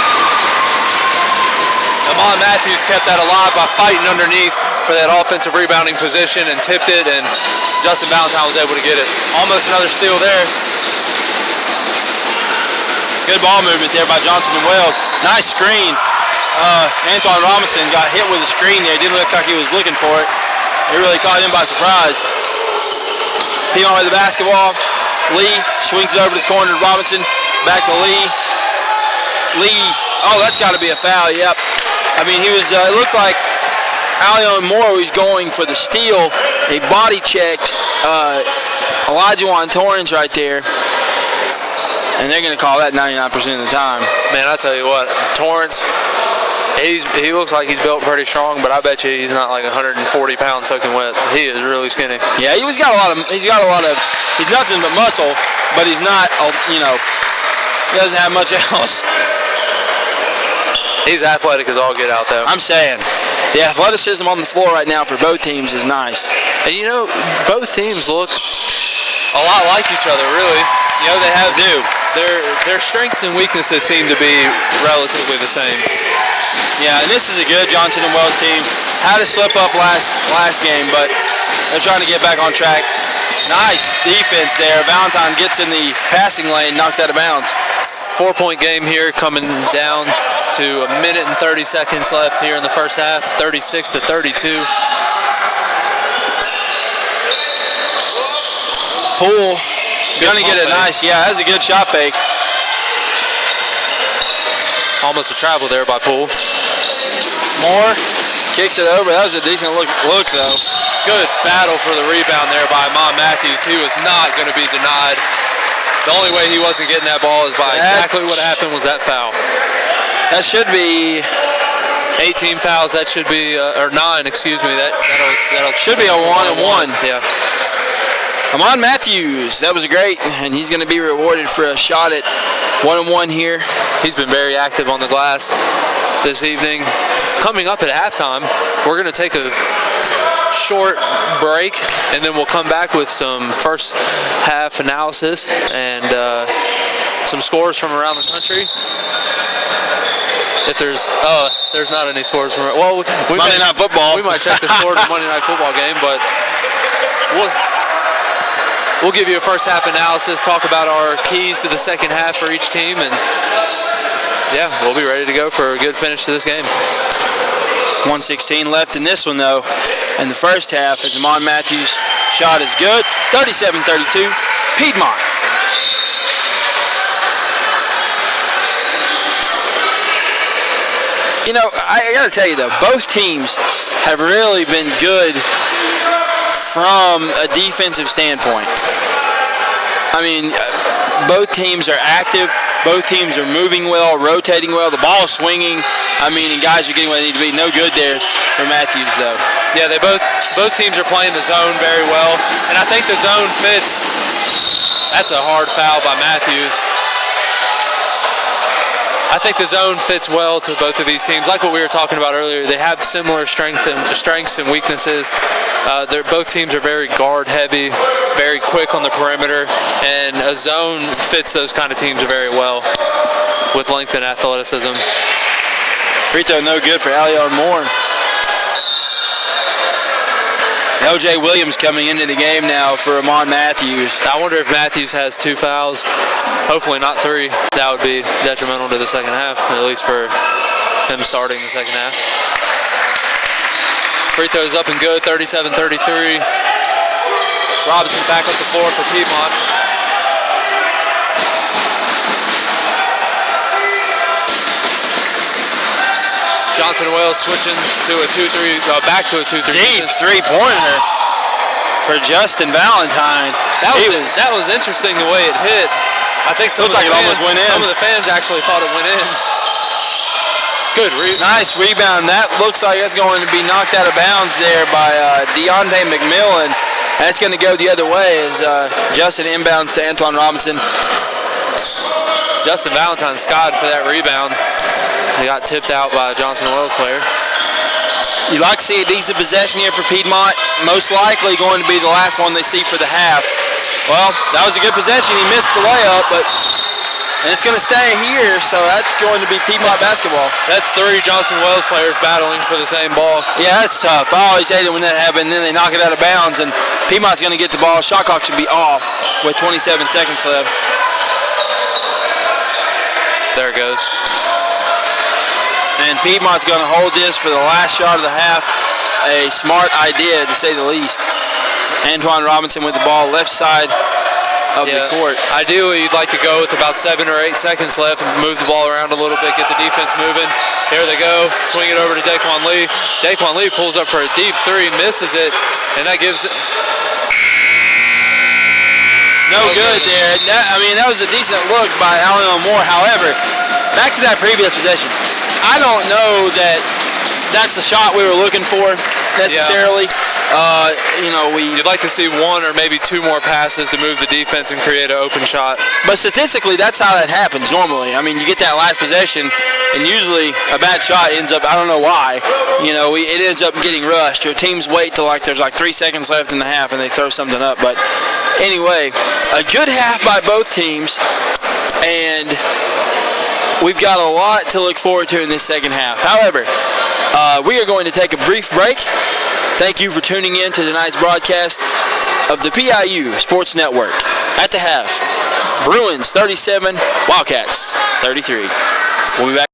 Amon Matthews kept that alive by fighting underneath for that offensive rebounding position and tipped it, and Justin Valentine was able to get it. Almost another steal there. Good ball movement there by Johnson and Wells. Nice screen. Antoine Robinson got hit with a screen there. Didn't look like he was looking for it. It really caught him by surprise. Piedmont with the basketball. Lee swings it over to the corner to Robinson. Back to Lee. Lee, oh, that's got to be a foul, yep. I mean, he was, it looked like Allion Moore was going for the steal. He body checked Elijah Juan Torrance right there. And they're going to call that 99% of the time. Man, I tell you what, Torrance, he looks like he's built pretty strong, but I bet you he's not like 140 pounds soaking wet. He is really skinny. Yeah, he's nothing but muscle, but he's not, he doesn't have much else. He's athletic as all get out, though. I'm saying, the athleticism on the floor right now for both teams is nice. And both teams look a lot like each other, really. They have their strengths and weaknesses seem to be relatively the same. Yeah, and this is a good Johnson and Wells team. Had to slip up last game, but they're trying to get back on track. Nice defense there. Valentine gets in the passing lane, knocks out of bounds. 4-point game here, coming down to a minute and 30 seconds left here in the first half, 36-32. Poole gonna get it nice. Yeah, that's a good shot fake. Almost a travel there by Poole. Moore kicks it over. That was a decent look though. Good battle for the rebound there by Amon Matthews. He was not going to be denied. The only way he wasn't getting that ball is by exactly what happened was that foul. That should be 18 fouls. That should be or 9. Excuse me. That'll should be a 1-and-1. Yeah. Amon Matthews, that was great, and he's going to be rewarded for a shot at 1-and-1 here. He's been very active on the glass this evening. Coming up at halftime, we're going to take a short break, and then we'll come back with some first half analysis and some scores from around the country. If there's not any scores from Monday Night Football. We might check the score of the Monday Night Football game, but we'll give you a first half analysis, talk about our keys to the second half for each team, and yeah, we'll be ready to go for a good finish to this game. 1:16 left in this one though. In the first half, as Amon Matthews' shot is good. 37-32, Piedmont. I got to tell you though, both teams have really been good from a defensive standpoint. I mean, both teams are active. Both teams are moving well, rotating well. The ball is swinging. I mean, and guys are getting where they need to be. No good there for Matthews, though. Yeah, both teams are playing the zone very well, and I think the zone fits. That's a hard foul by Matthews. I think the zone fits well to both of these teams. Like what we were talking about earlier, they have similar strengths and weaknesses. Both teams are very guard heavy, very quick on the perimeter, and a zone fits those kind of teams very well with length and athleticism. Free throw no good for Allion Moore. LJ Williams coming into the game now for Amon Matthews. I wonder if Matthews has 2 fouls. Hopefully not 3. That would be detrimental to the second half, at least for him starting the second half. Free throws up and good, 37-33. Robinson back up the floor for Piedmont. Johnson and Wells switching to a 2-3, back to a 2-3. Deep three-pointer for Justin Valentine. That was interesting the way it hit. I think some of the fans actually thought it went in. Good nice rebound. That looks like that's going to be knocked out of bounds there by Deontay McMillan. That's going to go the other way as Justin inbounds to Antoine Robinson. Justin Valentine skied for that rebound. He got tipped out by a Johnson & Wells player. You like to see a decent possession here for Piedmont. Most likely going to be the last one they see for the half. Well, that was a good possession. He missed the layup, but And it's going to stay here, so that's going to be Piedmont basketball. That's 3 Johnson Wells players battling for the same ball. Yeah, that's tough. I always hate it when that happens, and then they knock it out of bounds, and Piedmont's going to get the ball. Shot clock should be off with 27 seconds left. There it goes. And Piedmont's going to hold this for the last shot of the half. A smart idea, to say the least. Antoine Robinson with the ball left side of the court. Ideally, you'd like to go with about 7 or 8 seconds left and move the ball around a little bit, get the defense moving. Here they go. Swing it over to Daquan Lee. Daquan Lee pulls up for a deep 3, misses it, and that gives it. No good there. That was a decent look by Allen Moore. However, back to that previous possession. I don't know that that's the shot we were looking for necessarily. You'd like to see 1 or maybe 2 more passes to move the defense and create an open shot. But statistically, that's how that happens normally. I mean, you get that last possession, and usually a bad shot ends up, I don't know why, it ends up getting rushed. Or teams wait till there's 3 seconds left in the half and they throw something up. But anyway, a good half by both teams, and we've got a lot to look forward to in this second half. However, we are going to take a brief break. Thank you for tuning in to tonight's broadcast of the PIU Sports Network. At the half, Bruins 37, Wildcats 33. We'll be back.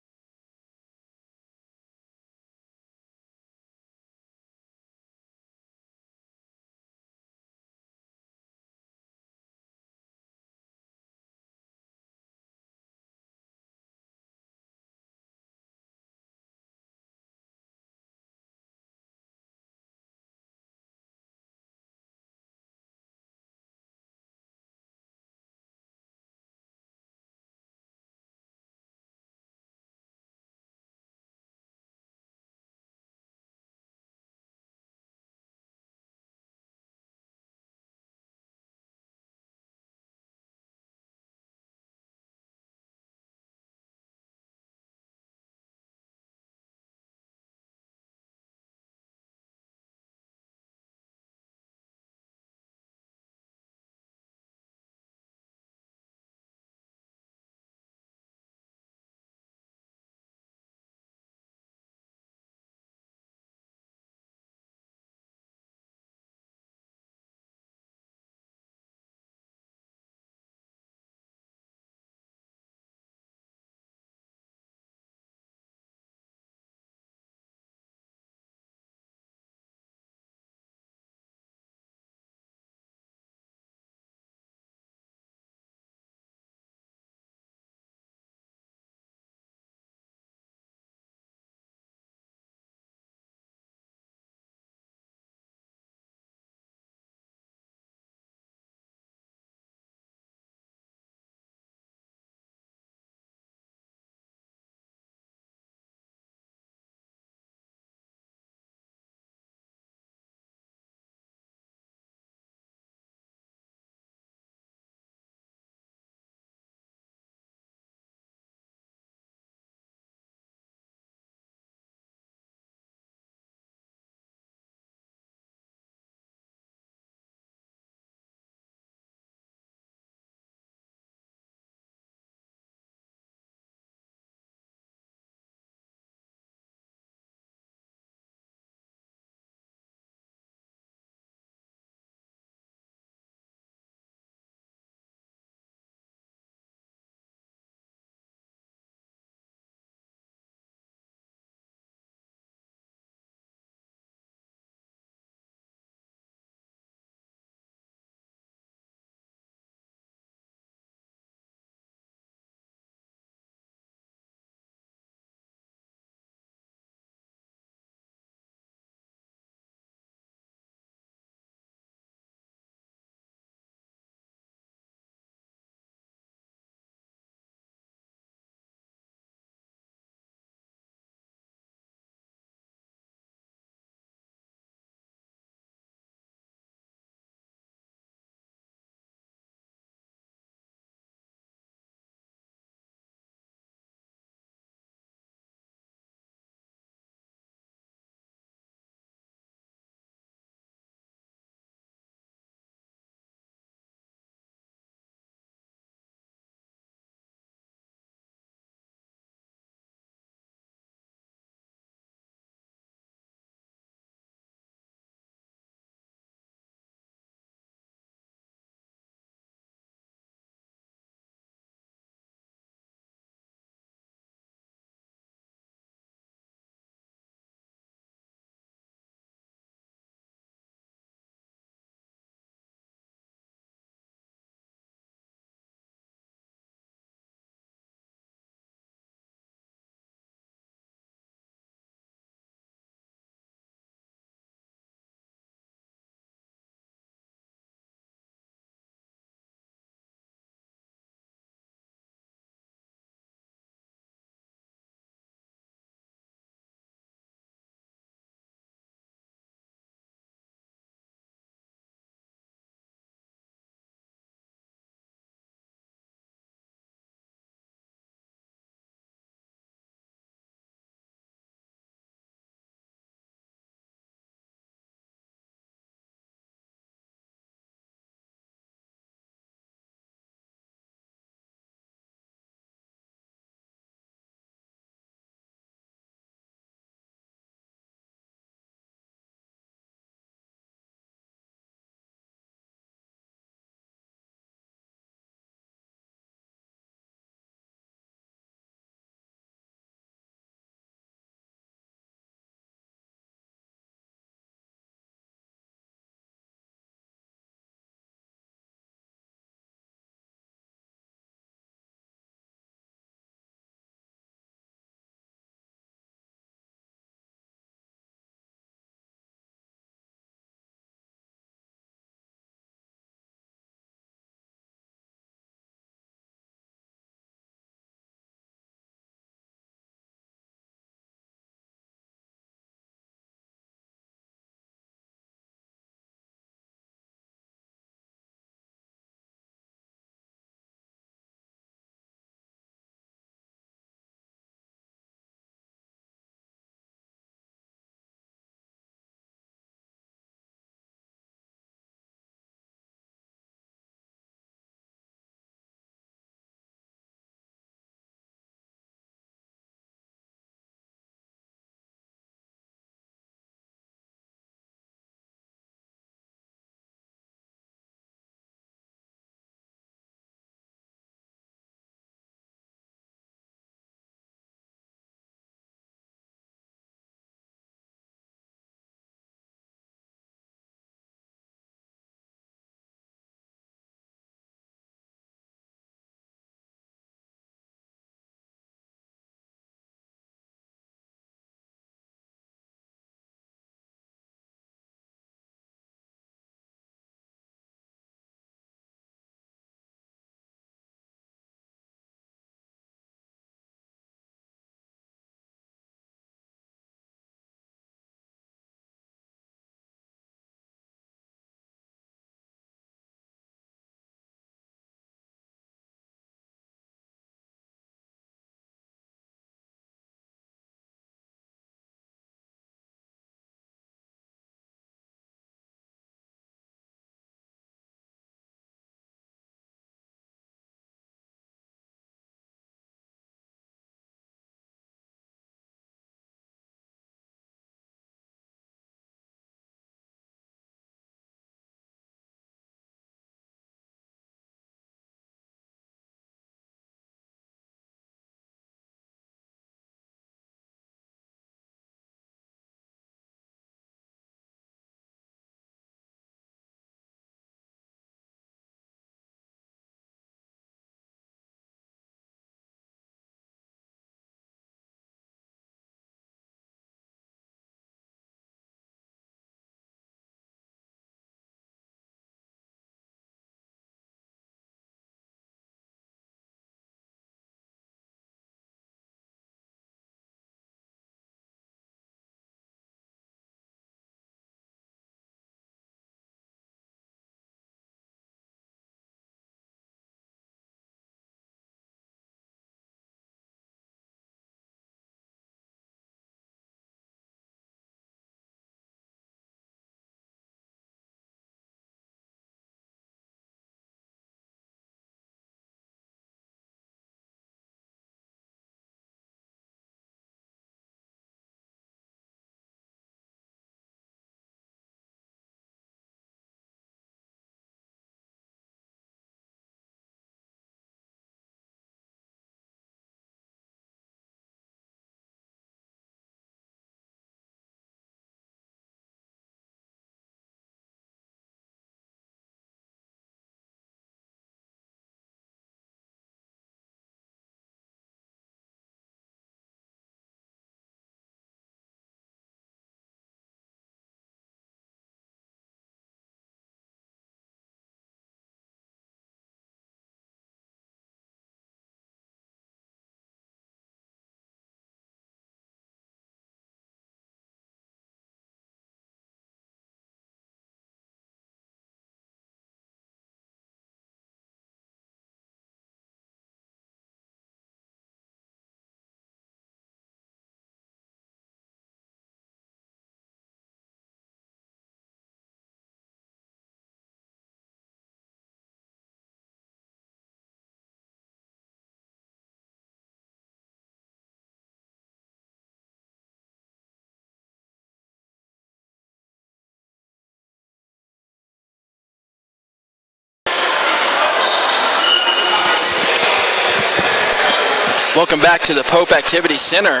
Welcome back to the Pope Activity Center.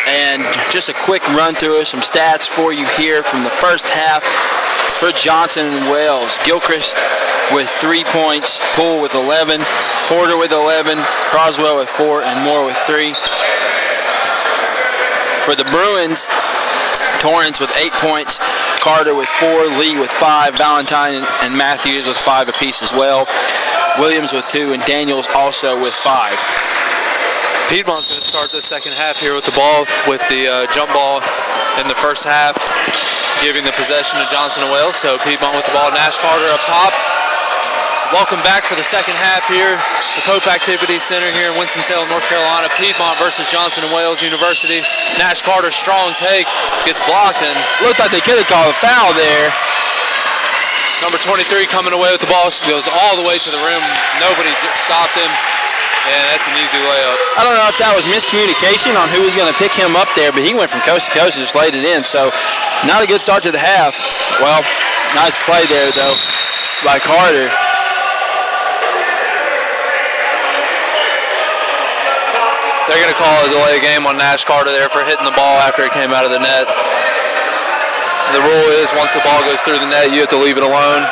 And just a quick run through of some stats for you here from the first half for Johnson and Wales. Gilchrist with 3 points, Poole with 11, Porter with 11, Croswell with 4, and Moore with 3. For the Bruins, Torrance with 8 points, Carter with 4, Lee with 5, Valentine and Matthews with 5 apiece as well, Williams with 2, and Daniels also with 5. Piedmont's going to start the second half here with the ball, with the jump ball in the first half, giving the possession to Johnson and Wales. So Piedmont with the ball, Nash Carter up top. Welcome back for the second half here, the Pope Activity Center here in Winston-Salem, North Carolina. Piedmont versus Johnson and Wales University. Nash Carter, strong take, gets blocked, and looked like they could have called a foul there. Number 23 coming away with the ball, goes all the way to the rim. Nobody just stopped him. And that's an easy layup. I don't know if that was miscommunication on who was going to pick him up there, but he went from coast to coast and just laid it in. So not a good start to the half. Well, nice play there, though, by Carter. They're going to call a delay game on Nash Carter there for hitting the ball after it came out of the net. The rule is once the ball goes through the net, you have to leave it alone.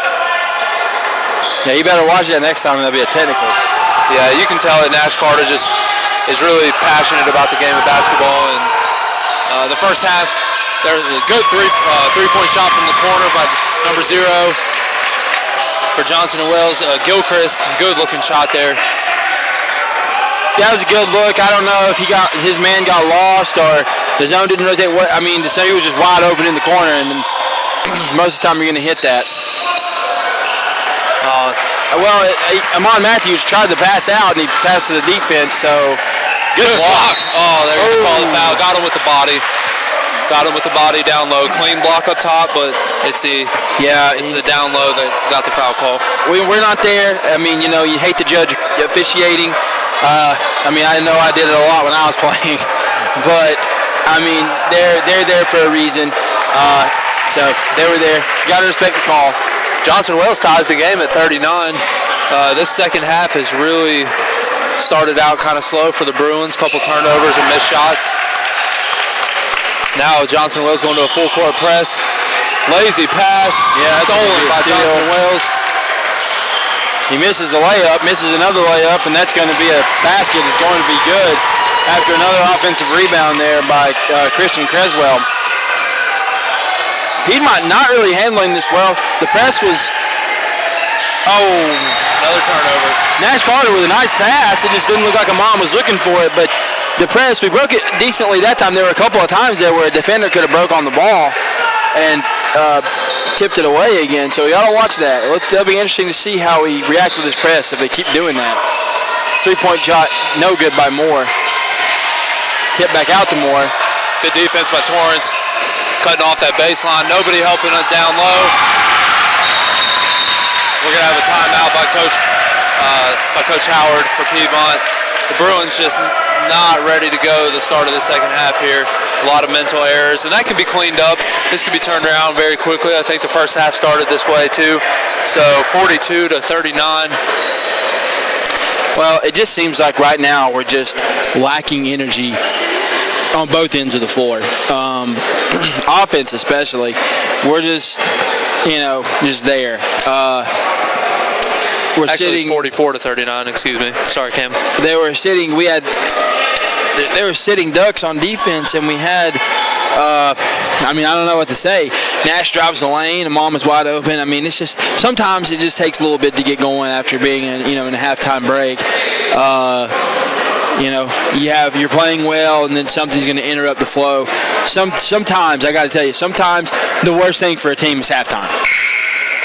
Yeah, you better watch that next time. That'll be a technical. Yeah, you can tell that Nash Carter just is really passionate about the game of basketball. And the first half, there's a good three-point shot from the corner by number 0 for Johnson and Wales. Gilchrist, good-looking shot there. That was a good look. I don't know if his man got lost or the zone didn't rotate. The zone was just wide open in the corner, and most of the time you're going to hit that. Amon Matthews tried to pass out, and he passed to the defense, so good block. Oh, there you call the foul. Got him with the body. Got him with the body down low. Clean block up top, but it's the down low that got the foul call. We're not there. You hate to judge officiating. I know I did it a lot when I was playing, but they're there for a reason. So they were there. Got to respect the call. Johnson Wales ties the game at 39. This second half has really started out kind of slow for the Bruins. Couple turnovers and missed shots. Now Johnson Wales going to a full court press. Lazy pass. Yeah, stolen by Johnson Wales. He misses the layup, misses another layup, and that's going to be a basket. It's going to be good after another offensive rebound there by Christian Creswell. Piedmont not really handling this well. The press was, another turnover. Nash Carter with a nice pass. It just didn't look like Amon was looking for it, but the press, we broke it decently that time. There were a couple of times there where a defender could have broke on the ball and tipped it away again, so we got to watch that. It'll be interesting to see how he reacts with his press if they keep doing that. 3-point shot, no good by Moore. Tip back out to Moore. Good defense by Torrance. Cutting off that baseline. Nobody helping it down low. We're going to have a timeout by Coach Howard for Piedmont. The Bruins just not ready to go the start of the second half here. A lot of mental errors, and that can be cleaned up. This can be turned around very quickly. I think the first half started this way too. So 42-39. Well, it just seems like right now we're just lacking energy on both ends of the floor. Offense especially. We're just, just there. Actually, it's 44-39, excuse me. Sorry, Cam. They were sitting ducks on defense, and we had, I don't know what to say. Nash drives the lane, and Mom is wide open. It's just, sometimes it just takes a little bit to get going after being in a halftime break. You're playing well, and then something's going to interrupt the flow. Sometimes, I got to tell you, sometimes the worst thing for a team is halftime.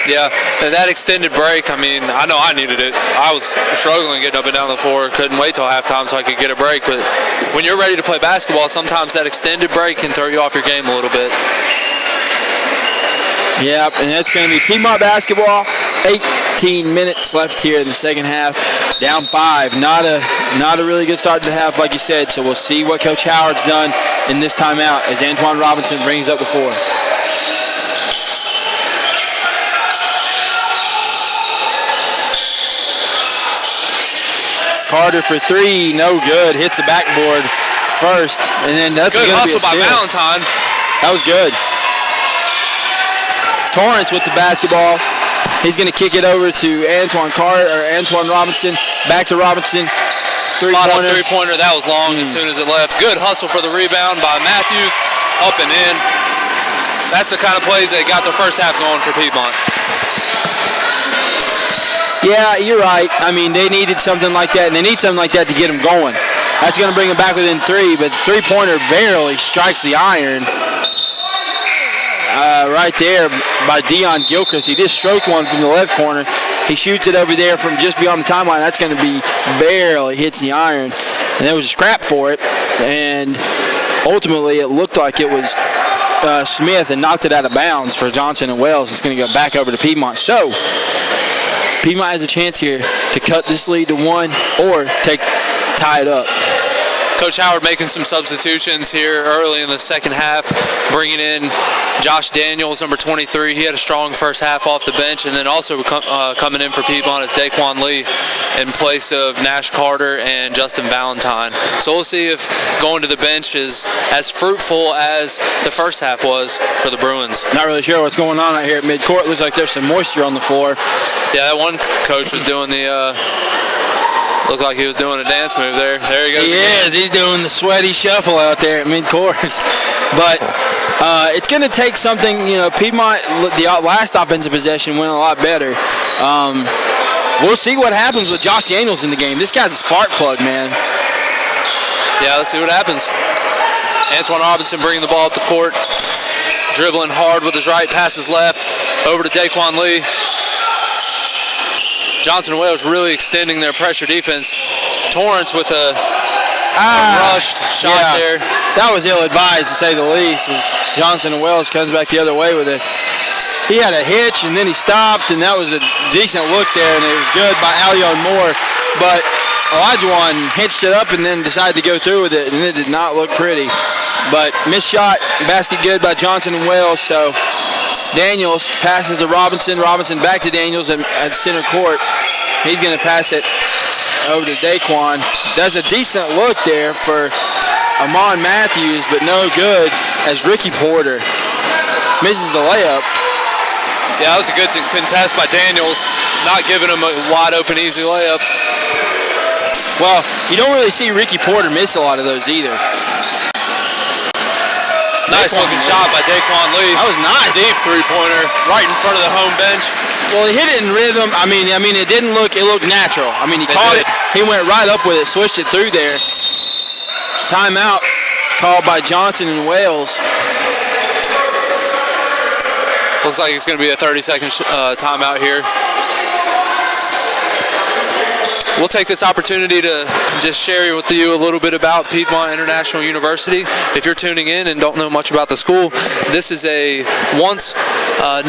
Yeah, that extended break, I know I needed it. I was struggling getting up and down the floor. Couldn't wait till halftime so I could get a break. But when you're ready to play basketball, sometimes that extended break can throw you off your game a little bit. Yeah, and that's going to be Piedmont basketball. 18 minutes left here in the second half. Down 5. Not a really good start to the half, like you said. So we'll see what Coach Howard's done in this timeout as Antoine Robinson brings up the floor. Carter for three, no good. Hits the backboard first, and then that's good gonna hustle be a by steal. Valentine. That was good. Torrance with the basketball. He's going to kick it over to Antoine Robinson. Back to Robinson. Spot up three-pointer. That was long as soon as it left. Good hustle for the rebound by Matthews. Up and in. That's the kind of plays that got the first half going for Piedmont. Yeah, you're right. I mean, they needed something like that, and they need something like that to get them going. That's going to bring them back within three, but the three-pointer barely strikes the iron. Right there by Deion Gilchrist. He just stroked one from the left corner. He shoots it over there from just beyond the timeline. That's going to be barely hits the iron. And there was a scrap for it. And ultimately it looked like it was Smith and knocked it out of bounds for Johnson and Wells. It's going to go back over to Piedmont. So Piedmont has a chance here to cut this lead to one or tie it up. Coach Howard making some substitutions here early in the second half, bringing in Josh Daniels, number 23. He had a strong first half off the bench, and then also coming in for Piedmont is Daquan Lee in place of Nash Carter and Justin Valentine. So we'll see if going to the bench is as fruitful as the first half was for the Bruins. Not really sure what's going on out here at midcourt. Looks like there's some moisture on the floor. Yeah, that one coach was doing the looked like he was doing a dance move there. There he goes. He is. He's doing the sweaty shuffle out there at midcourt. But it's going to take something. You know, Piedmont, the last offensive possession went a lot better. We'll see what happens with Josh Daniels in the game. This guy's a spark plug, man. Yeah, let's see what happens. Antoine Robinson bringing the ball up the court. Dribbling hard with his right, passes left. Over to Daquan Lee. Johnson and Wales really extending their pressure defense. Torrance with a rushed shot there. That was ill-advised, to say the least, as Johnson and Wales comes back the other way with it. He had a hitch, and then he stopped, and that was a decent look there, and it was good by Alion Moore. But Olajuwon hitched it up and then decided to go through with it, and it did not look pretty. But missed shot, basket good by Johnson and Wales, so Daniels passes to Robinson. Robinson back to Daniels at center court. He's going to pass it over to Daquan. Does a decent look there for Amon Matthews, but no good as Ricky Porter misses the layup. Yeah, that was a good contest by Daniels, not giving him a wide open, easy layup. Well, you don't really see Ricky Porter miss a lot of those either. Nice looking shot by Daquan Lee. That was nice. Deep three-pointer right in front of the home bench. Well, he hit it in rhythm. I mean, it didn't look. It looked natural. I mean, he caught it. He went right up with it, swished it through there. Timeout called by Johnson and Wales. Looks like it's going to be a 30-second timeout here. We'll take this opportunity to just share with you a little bit about Piedmont International University. If you're tuning in and don't know much about the school, this is a once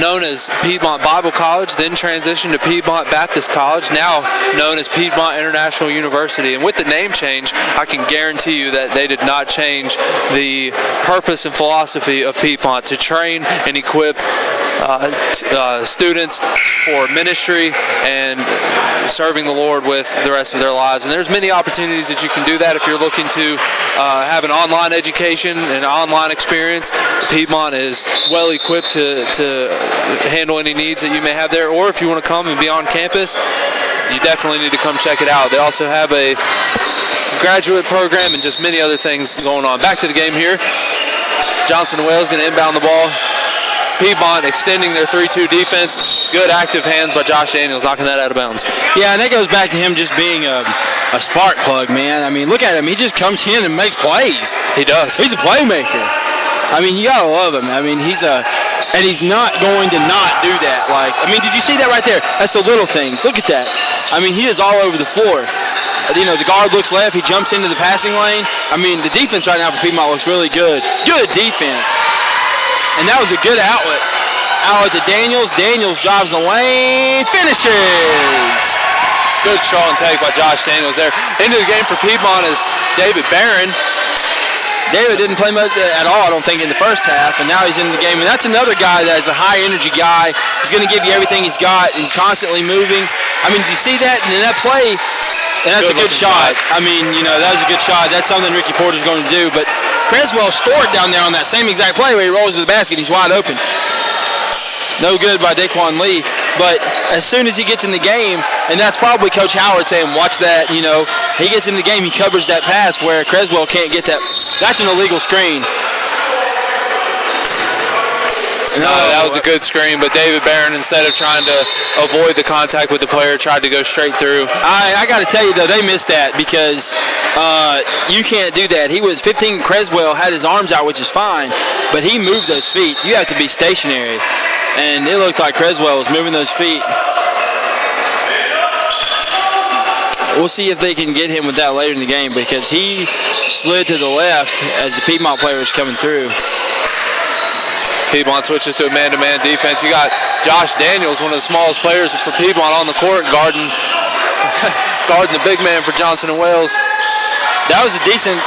known as Piedmont Bible College, then transitioned to Piedmont Baptist College, now known as Piedmont International University. And with the name change, I can guarantee you that they did not change the purpose and philosophy of Piedmont to train and equip students for ministry and serving the Lord with the rest of their lives. And there's many opportunities that you can do that if you're looking to have an online education and online experience. Piedmont is well equipped to handle any needs that you may have there, or if you want to come and be on campus, you definitely need to come check it out. They also have a graduate program and just many other things going on. Back to the game here. Johnson and Wales going to inbound the ball. Piedmont extending their 3-2 defense. Good active hands by Josh Daniels, knocking that out of bounds. Yeah, and that goes back to him just being a spark plug, man. I mean, look at him. He just comes in and makes plays. He does. He's a playmaker. I mean, you gotta love him. I mean, he's not going to not do that. Like, I mean, did you see that right there? That's the little things. Look at that. I mean, he is all over the floor. You know, the guard looks left. He jumps into the passing lane. I mean, the defense right now for Piedmont looks really good. Good defense. And that was a good outlet. Outlet to Daniels. Daniels drives the lane. Finishes. Good strong take by Josh Daniels there. Into the game for Piedmont is David Barron. David didn't play much at all, I don't think, in the first half, and now he's in the game. And that's another guy that's a high-energy guy. He's going to give you everything he's got. He's constantly moving. I mean, did you see that? And in that play, And that's a good shot. I mean, that was a good shot. That's something Ricky Porter's going to do. But Creswell scored down there on that same exact play where he rolls to the basket. He's wide open. No good by Daquan Lee. But as soon as he gets in the game, and that's probably Coach Howard saying, watch that, he gets in the game, he covers that pass where Creswell can't get that. That's an illegal screen. No, that was a good screen, but David Barron, instead of trying to avoid the contact with the player, tried to go straight through. I got to tell you, though, they missed that because you can't do that. He was 15. Creswell had his arms out, which is fine, but he moved those feet. You have to be stationary, and it looked like Creswell was moving those feet. We'll see if they can get him with that later in the game because he slid to the left as the Piedmont player was coming through. Piedmont switches to a man-to-man defense. You got Josh Daniels, one of the smallest players for Piedmont on the court, guarding the big man for Johnson & Wales. That was a decent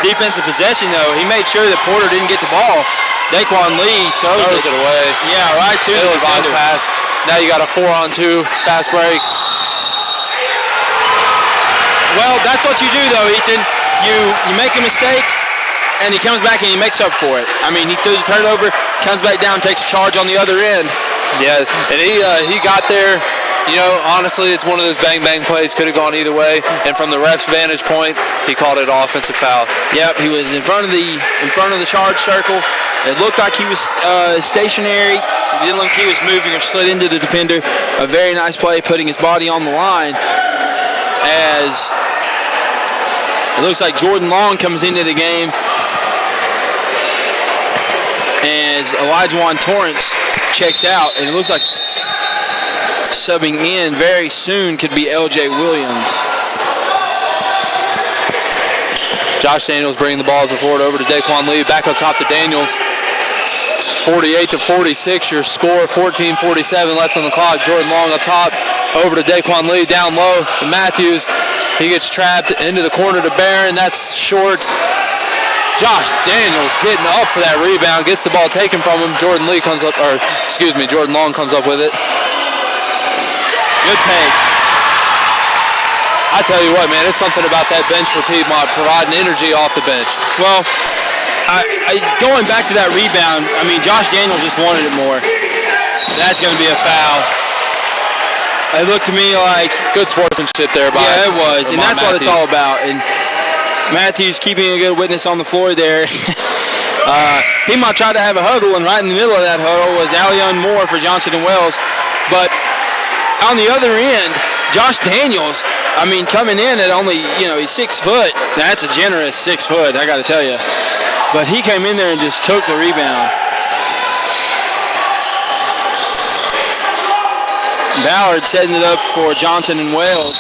defensive possession, though. He made sure that Porter didn't get the ball. Daquan Lee throws it away. Yeah, right to the defender. Pass. Now you got a 4-on-2 fast break. Well, that's what you do, though, Ethan. You make a mistake, and he comes back and he makes up for it. I mean, he threw the turnover, comes back down, takes a charge on the other end. Yeah, and he got there. Honestly, it's one of those bang-bang plays. Could have gone either way. And from the ref's vantage point, he called it an offensive foul. Yep, he was in front of the charge circle. It looked like he was stationary. It didn't look like he was moving or slid into the defender. A very nice play, putting his body on the line. As it looks like Jordan Long comes into the game. As Elijah Torrance checks out, and it looks like subbing in very soon could be L.J. Williams. Josh Daniels bringing the ball forward over to Daquan Lee. Back up top to Daniels. 48-46, your score. 14:47 left on the clock. Jordan Long up top, over to Daquan Lee. Down low to Matthews. He gets trapped into the corner to Barron. That's short. Josh Daniels getting up for that rebound, gets the ball taken from him. Jordan Long comes up with it. Good pay. I tell you what, man, it's something about that bench for Piedmont, providing energy off the bench. Well, going back to that rebound, I mean, Josh Daniels just wanted it more. That's going to be a foul. It looked to me like good sportsmanship there by it was, and that's Matthews. what it's all about. And Matthews keeping a good witness on the floor there. Piedmont tried to have a huddle, and right in the middle of that huddle was Allion Moore for Johnson & Wales. But on the other end, Josh Daniels, I mean, coming in at only, he's 6 foot. That's a generous 6 foot, I got to tell you. But he came in there and just took the rebound. Ballard setting it up for Johnson & Wales.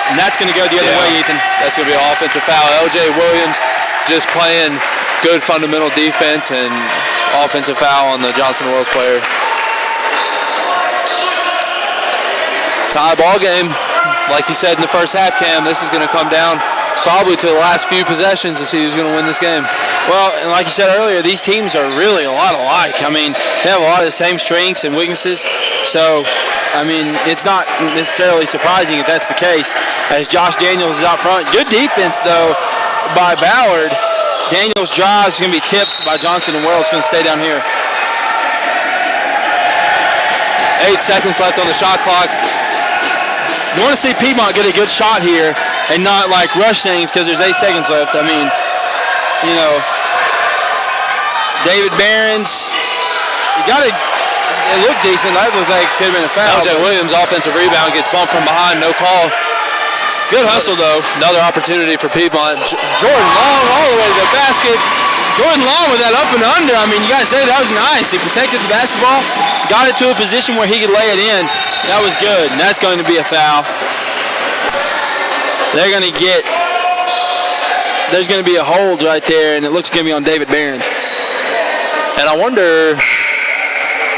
And that's going to go the other way, Ethan. That's going to be an offensive foul. L.J. Williams just playing good fundamental defense and offensive foul on the Johnson & Wales player. Tie ball game. Like you said in the first half, Cam, this is going to come down probably to the last few possessions to see who's going to win this game. Well, and like you said earlier, these teams are really a lot alike. I mean, they have a lot of the same strengths and weaknesses. So, I mean, it's not necessarily surprising if that's the case, as Josh Daniels is out front. Good defense, though, by Ballard. Daniels' drive is going to be tipped by Johnson & Wales. It's going to stay down here. 8 seconds left on the shot clock. You want to see Piedmont get a good shot here and not, rush things because there's 8 seconds left. I mean, David Barron's, it looked decent. That looked like it could have been a foul. L.J. Williams, offensive rebound, gets bumped from behind, no call. Good hustle, though. Another opportunity for Piedmont. Jordan Long all the way to the basket. Jordan Long with that up and under. I mean, you got to say that was nice. He protected the basketball, got it to a position where he could lay it in. That was good, and that's going to be a foul. There's going to be a hold right there, and it looks going to be on David Barron. And I wonder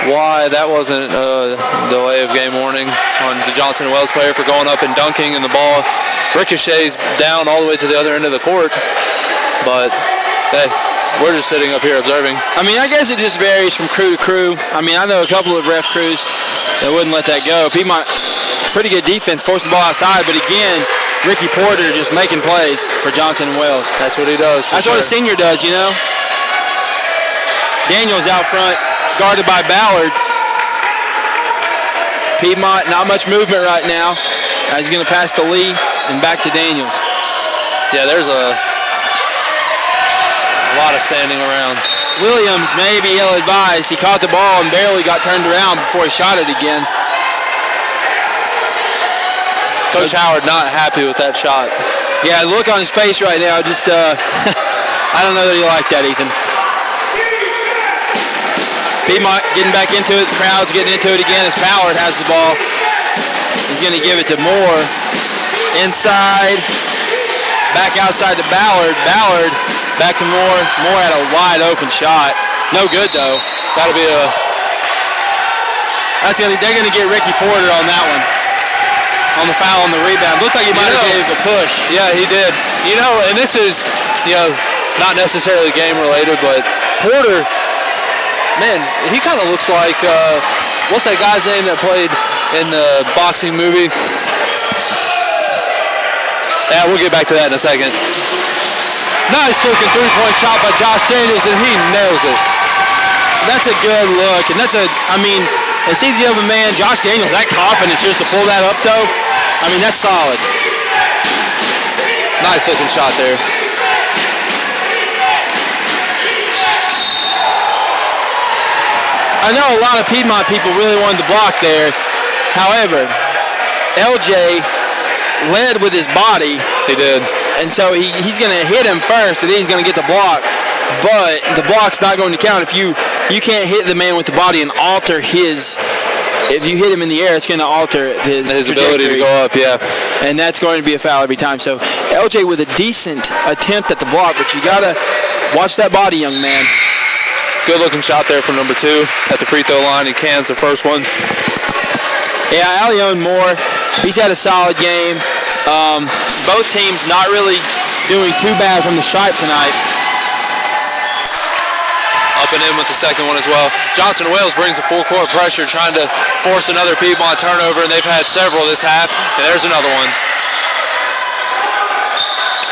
why that wasn't a delay of game warning on the Johnson & Wales player for going up and dunking, and the ball ricochets down all the way to the other end of the court. But, hey, we're just sitting up here observing. I mean, I guess it just varies from crew to crew. I mean, I know a couple of ref crews that wouldn't let that go. Piedmont pretty good defense, forced the ball outside, but again, Ricky Porter just making plays for Johnson and Wells. That's what he does. That's what a senior does, you know. Daniels out front, guarded by Ballard. Piedmont, not much movement right now. He's going to pass to Lee and back to Daniels. Yeah, there's a lot of standing around. Williams maybe ill-advised. He caught the ball and barely got turned around before he shot it again. Coach Howard not happy with that shot. Yeah, the look on his face right now, just, I don't know that he liked that, Ethan. Piedmont getting back into it. The crowd's getting into it again as Ballard has the ball. He's going to give it to Moore. Inside. Back outside to Ballard. Ballard back to Moore. Moore had a wide open shot. No good though. That'll be a... They're going to get Ricky Porter on that one. On the foul on the rebound. Looked like he might have gave a push. Yeah, he did. You know, and this is, not necessarily game related, but Porter, man, he kind of looks like, what's that guy's name that played in the boxing movie? Yeah, we'll get back to that in a second. Nice looking three-point shot by Josh Daniels, and he nails it. That's a good look, and as easy of a man, Josh Daniels, that confidence just to pull that up though, that's solid. Nice looking shot there. I know a lot of Piedmont people really wanted the block there. However, LJ led with his body. He did. And so he's going to hit him first, and then he's going to get the block. But the block's not going to count. If you can't hit the man with the body and alter his, if you hit him in the air, it's going to alter his ability to go up, yeah. And that's going to be a foul every time. So LJ with a decent attempt at the block, but you got to watch that body, young man. Good looking shot there from number 2 at the free throw line. He cans the first one. Yeah, Allione Moore, he's had a solid game. Both teams not really doing too bad from the stripe tonight. Up and in with the second one as well. Johnson Wales brings a full court pressure, trying to force another Piedmont turnover, and they've had several this half, and there's another one.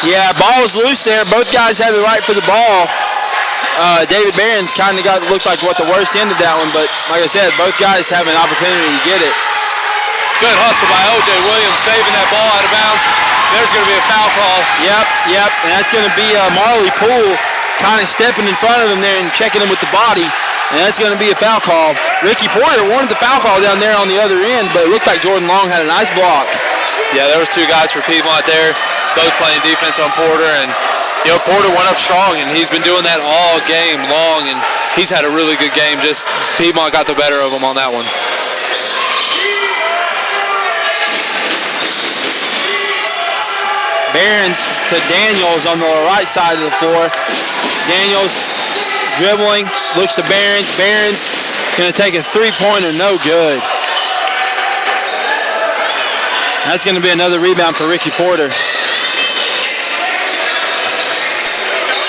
Yeah, ball was loose there. Both guys had the right for the ball. David Barron's kind of looked like the worst end of that one, but like I said, both guys have an opportunity to get it. Good hustle by O.J. Williams, saving that ball out of bounds. There's going to be a foul call. Yep, and that's going to be Marley Poole kind of stepping in front of him there and checking him with the body, and that's going to be a foul call. Ricky Porter wanted the foul call down there on the other end, but it looked like Jordan Long had a nice block. Yeah, there was 2 guys for Piedmont there, both playing defense on Porter, and Porter went up strong, and he's been doing that all game long, and he's had a really good game. Just Piedmont got the better of him on that one. Barons to Daniels on the right side of the floor. Daniels dribbling, looks to Barons. Barons going to take a three-pointer, no good. That's going to be another rebound for Ricky Porter.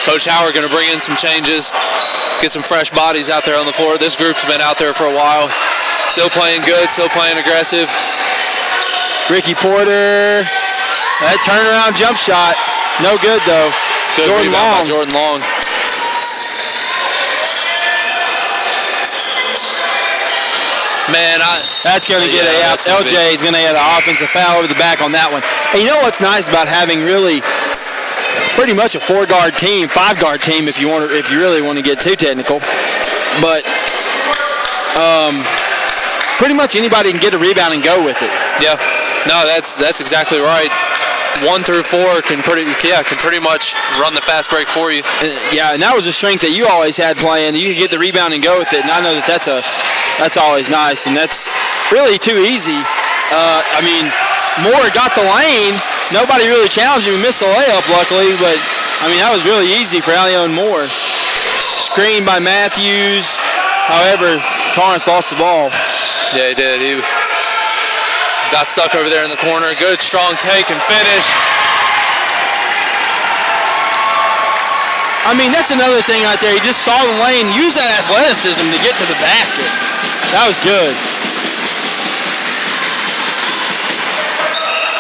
Coach Howard going to bring in some changes, get some fresh bodies out there on the floor. This group's been out there for a while. Still playing good, still playing aggressive. Ricky Porter, that turnaround jump shot, no good though. Good Jordan Long. By Jordan Long. Man, that's going to get LJ is going to get an offensive foul over the back on that one. And you know what's nice about having really pretty much a 4-guard team, 5-guard team if you really want to get too technical. But pretty much anybody can get a rebound and go with it. Yeah. No, that's exactly right. 1 through 4 can pretty much run the fast break for you. Yeah, and that was a strength that you always had playing. You could get the rebound and go with it, and I know that's always nice, and that's really too easy. Moore got the lane. Nobody really challenged him. He missed the layup, luckily, but that was really easy for Allione Moore. Screen by Matthews. However, Torrance lost the ball. Yeah, he did. He got stuck over there in the corner. Good, strong take and finish. That's another thing right there. He just saw the lane, used that athleticism to get to the basket. That was good.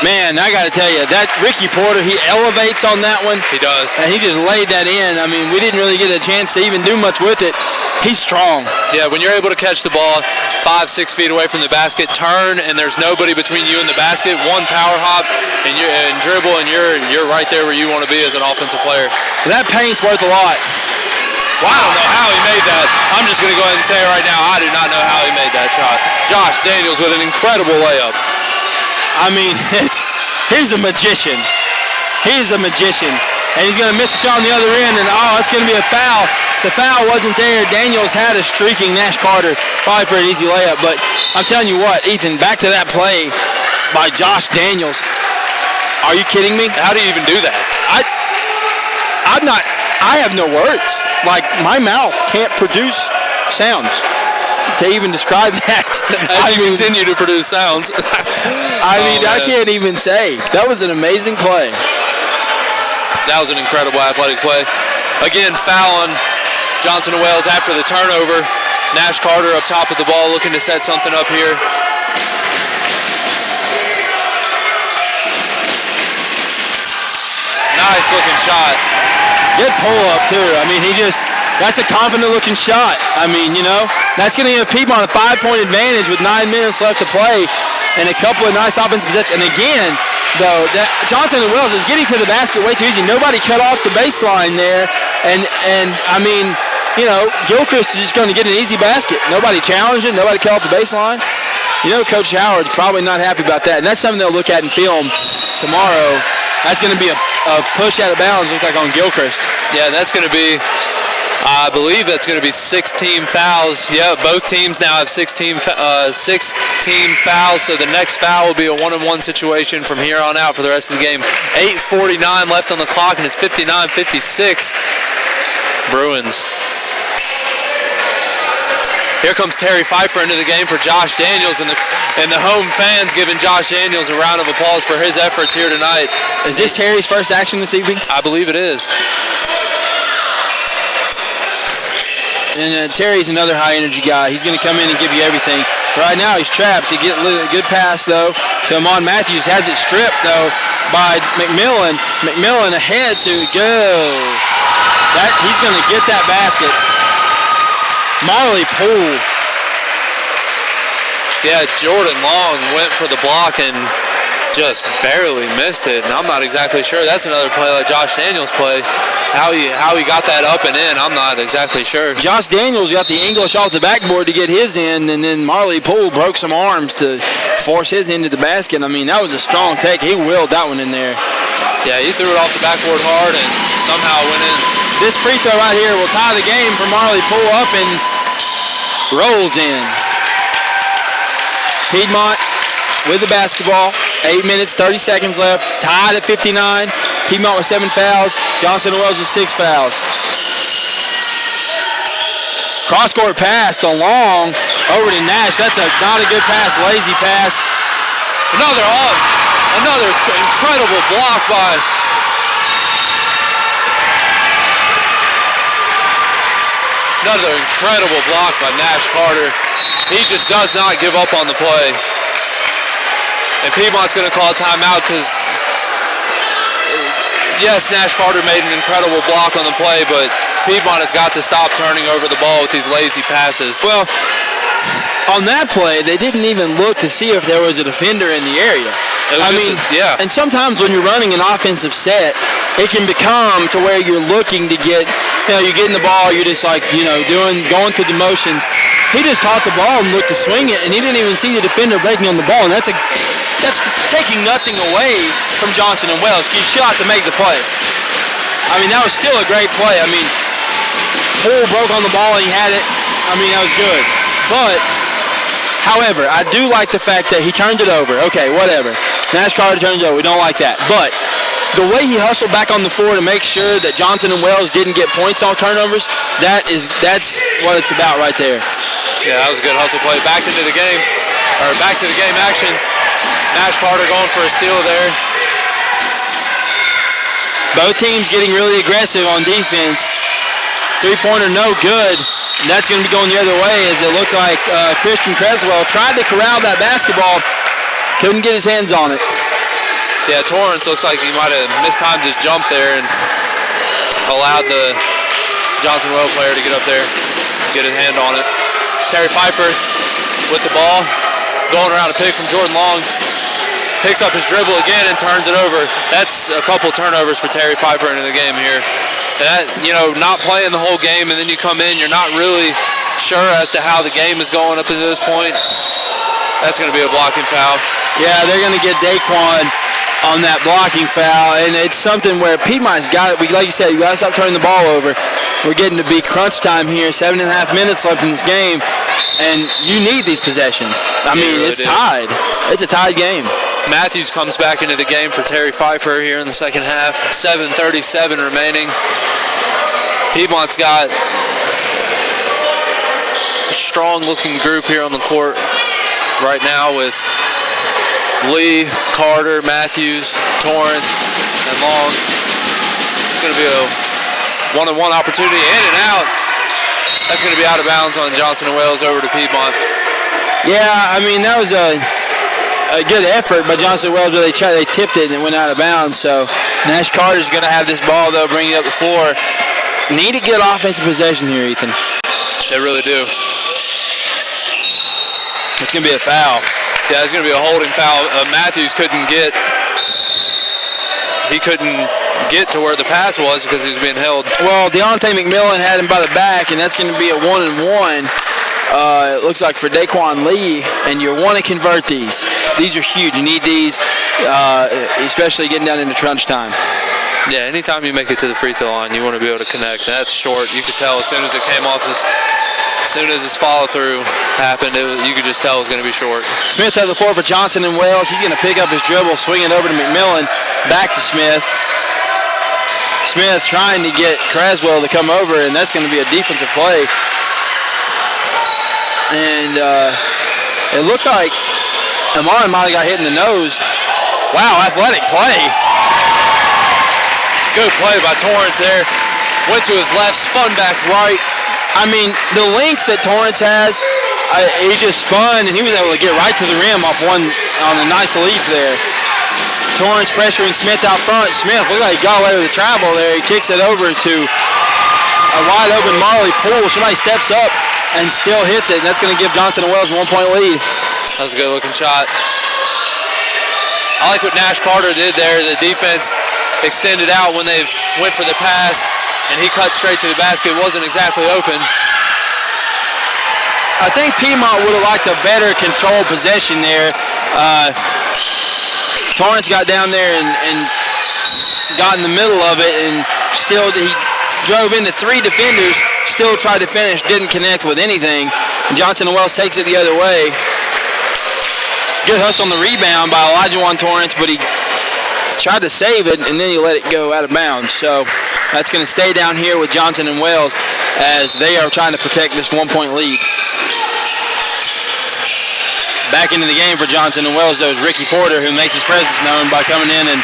Man, I got to tell you, that Ricky Porter, he elevates on that one. He does. And he just laid that in. I mean, we didn't really get a chance to even do much with it. He's strong. Yeah, when you're able to catch the ball 5-6 feet away from the basket, turn, and there's nobody between you and the basket, one power hop and dribble, and you're right there where you want to be as an offensive player. That paint's worth a lot. Wow. I don't know how he made that. I'm just going to go ahead and say right now, I do not know how he made that shot. Josh Daniels with an incredible layup. I mean, he's a magician. He's a magician. And he's going to miss a shot on the other end, and it's going to be a foul. The foul wasn't there. Daniels had a streaking Nash Carter, probably for an easy layup. But I'm telling you what, Ethan, back to that play by Josh Daniels. Are you kidding me? How do you even do that? I have no words. Like, my mouth can't produce sounds to even describe that. As you continue to produce sounds. I can't even say. That was an amazing play. That was an incredible athletic play. Again, foul on Johnson and Wales after the turnover. Nash Carter up top of the ball looking to set something up here. Nice looking shot. Good pull up too. I mean, that's a confident looking shot. I mean, that's going to give Piedmont a 5-point advantage with 9 minutes left to play and a couple of nice offensive possessions. And again, though, that Johnson and Wells is getting to the basket way too easy. Nobody cut off the baseline there. And I mean, Gilchrist is just going to get an easy basket. Nobody challenged it. Nobody cut off the baseline. Coach Howard's probably not happy about that. And that's something they'll look at in film tomorrow. That's going to be a push out of bounds, look like on Gilchrist. Yeah, that's going to be, I believe that's going to be 6 team fouls. Yeah, both teams now have 6 team fouls, so the next foul will be a 1-on-1 situation from here on out for the rest of the game. 8:49 left on the clock, and it's 59-56 Bruins. Here comes Terry Pfeiffer into the game for Josh Daniels, and the home fans giving Josh Daniels a round of applause for his efforts here tonight. Is this Terry's first action this evening? I believe it is. And Terry's another high-energy guy. He's going to come in and give you everything. Right now he's trapped. He get a good pass, though, to Amon Matthews. Has it stripped, though, by McMillan. McMillan ahead to go. He's going to get that basket. Marley Poole. Yeah, Jordan Long went for the block and just barely missed it, and I'm not exactly sure. That's another play like Josh Daniels' play. How he got that up and in, I'm not exactly sure. Josh Daniels got the English off the backboard to get his in, and then Marley Poole broke some arms to force his into the basket. I mean, that was a strong take. He willed that one in there. Yeah, he threw it off the backboard hard and somehow went in. This free throw right here will tie the game for Marley Poole up and rolls in. Piedmont with the basketball. 8 minutes, 30 seconds left. Tied at 59. Piedmont with 7 fouls. Johnson and Wells with 6 fouls. Cross-court pass to Long over to Nash. That's not a good pass. Lazy pass. Another incredible block by Nash Carter. He just does not give up on the play. And Piedmont's going to call a timeout because, yes, Nash Carter made an incredible block on the play, but Piedmont has got to stop turning over the ball with these lazy passes. Well, on that play, they didn't even look to see if there was a defender in the area. And sometimes when you're running an offensive set, it can become to where you're looking to get, you're getting the ball, you're just like, going through the motions. He just caught the ball and looked to swing it, and he didn't even see the defender breaking on the ball, and that's taking nothing away from Johnson and Wells. You shot to make the play. I mean, that was still a great play. I mean, Poole broke on the ball and he had it. I mean, that was good. But, however, I do like the fact that he turned it over. Okay, whatever. Nash Carter turned it over. We don't like that. But the way he hustled back on the floor to make sure that Johnson and Wells didn't get points off turnovers, that's what it's about right there. Yeah, that was a good hustle play. Back to the game action. Nash Carter going for a steal there. Both teams getting really aggressive on defense. Three-pointer no good. And that's going to be going the other way as it looked like Christian Creswell tried to corral that basketball. Couldn't get his hands on it. Yeah, Torrance looks like he might have mistimed his jump there and allowed the Johnson Well player to get up there, get his hand on it. Terry Pfeiffer with the ball, going around a pick from Jordan Long, picks up his dribble again and turns it over. That's a couple turnovers for Terry Pfeiffer into the game here. And that, not playing the whole game, and then you come in, you're not really sure as to how the game is going up to this point. That's going to be a blocking foul. Yeah, they're going to get Daquan on that blocking foul, and it's something where Piedmont's got it. Like you said, you got to stop turning the ball over. We're getting to be crunch time here, 7.5 minutes left in this game, and you need these possessions. I mean, it's tied. It's a tied game. Matthews comes back into the game for Terry Pfeiffer here in the second half. 7:37 remaining. Piedmont's got a strong-looking group here on the court right now with Lee, Carter, Matthews, Torrance, and Long. It's going to be a one-on-one opportunity, in and out. That's going to be out of bounds on Johnson and Wales over to Piedmont. Yeah, I mean, that was a good effort by Johnson and Wales, but they tipped it and it went out of bounds. So Nash Carter's going to have this ball, though, bring it up the floor. Need a good offensive possession here, Ethan. They really do. It's going to be a foul. Yeah, it's going to be a holding foul. Matthews couldn't get to where the pass was because he was being held. Well, Deontay McMillan had him by the back, and that's going to be a 1-and-1. It looks like for Daquan Lee, and you want to convert these. These are huge. You need these, especially getting down into crunch time. Yeah, anytime you make it to the free throw line, you want to be able to connect. That's short. You could tell as soon as it came off, as soon as his follow-through happened, you could just tell it was going to be short. Smith has the floor for Johnson and Wales. He's going to pick up his dribble, swing it over to McMillan, back to Smith. Smith trying to get Craswell to come over, and that's going to be a defensive play. And it looked like Amon might have got hit in the nose. Wow, athletic play. Good play by Torrance there. Went to his left, spun back right. I mean, the length that Torrance has, he just spun, and he was able to get right to the rim on a nice leap there. Torrance pressuring Smith out front. Smith looked like he got away with the travel there. He kicks it over to a wide open Marley Poole. Somebody steps up and still hits it, and that's going to give Johnson and Wales a 1-point lead. That was a good looking shot. I like what Nash Carter did there. The defense extended out when they went for the pass, and he cut straight to the basket. Wasn't exactly open. I think Piedmont would have liked a better controlled possession there. Torrance got down there and got in the middle of it, and still he drove into three defenders, still tried to finish, didn't connect with anything. And Johnson and Wells takes it the other way. Good hustle on the rebound by Elijah Torrance, but he tried to save it, and then he let it go out of bounds. So that's going to stay down here with Johnson and Wells as they are trying to protect this 1-point lead. Back into the game for Johnson and Wells, though, is Ricky Porter, who makes his presence known by coming in and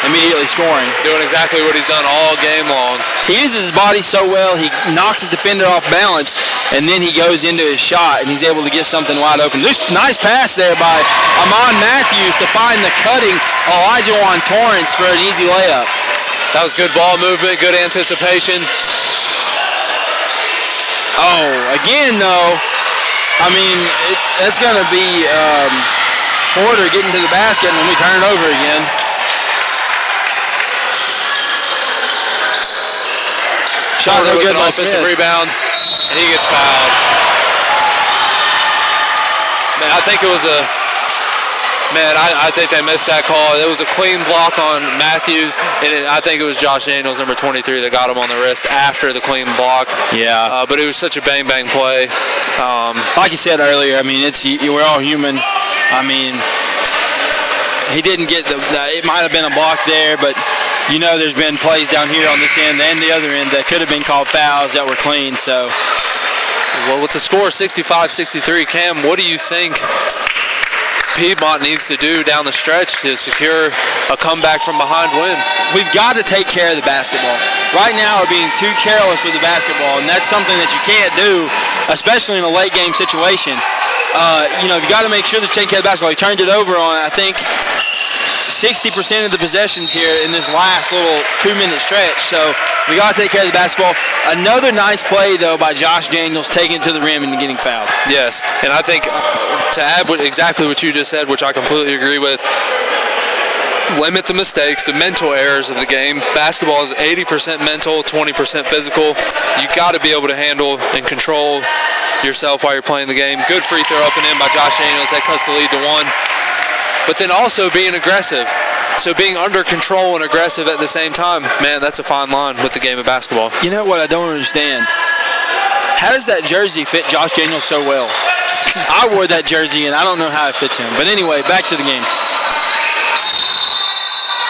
immediately scoring. Doing exactly what he's done all game long. He uses his body so well, he knocks his defender off balance, and then he goes into his shot, and he's able to get something wide open. This nice pass there by Amon Matthews to find the cutting Elijah Torrance for an easy layup. That was good ball movement, good anticipation. Oh, again, though, I mean, that's going to be Porter getting to the basket, and then we turn it over again. Shot no good by Smith. Offensive rebound, and he gets fouled. Man, I think it was I think they missed that call. It was a clean block on Matthews, and I think it was Josh Daniels, number 23, that got him on the wrist after the clean block. Yeah. But it was such a bang-bang play. Like you said earlier, I mean, we're all human. I mean, he didn't get it might have been a block there, but you know there's been plays down here on this end and the other end that could have been called fouls that were clean. So, well, with the score 65-63, Cam, what do you think Piedmont needs to do down the stretch to secure a comeback from behind win? We've got to take care of the basketball. Right now we're being too careless with the basketball, and that's something that you can't do, especially in a late game situation. You've got to make sure that you're taking care of the basketball. He turned it over on, I think, 60% of the possessions here in this last little 2-minute stretch. So we got to take care of the basketball. Another nice play, though, by Josh Daniels taking it to the rim and getting fouled. Yes, and I think to add exactly what you just said, which I completely agree with, limit the mistakes, the mental errors of the game. Basketball is 80% mental, 20% physical. You got to be able to handle and control yourself while you're playing the game. Good free throw up and in by Josh Daniels. That cuts the lead to 1. But then also being aggressive. So being under control and aggressive at the same time, man, that's a fine line with the game of basketball. You know what I don't understand? How does that jersey fit Josh Daniels so well? I wore that jersey, and I don't know how it fits him. But anyway, back to the game.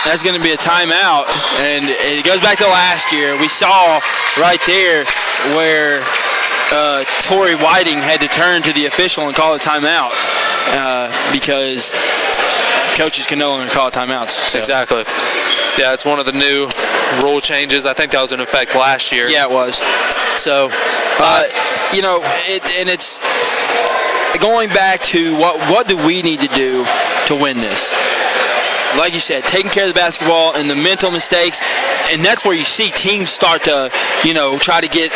That's going to be a timeout, and it goes back to last year. We saw right there where Torrey Whiting had to turn to the official and call a timeout because coaches can no longer call timeouts. So. Exactly. Yeah, it's one of the new rule changes. I think that was in effect last year. Yeah, it was. So, it's going back to what do we need to do to win this? Like you said, taking care of the basketball and the mental mistakes, and that's where you see teams start to, try to get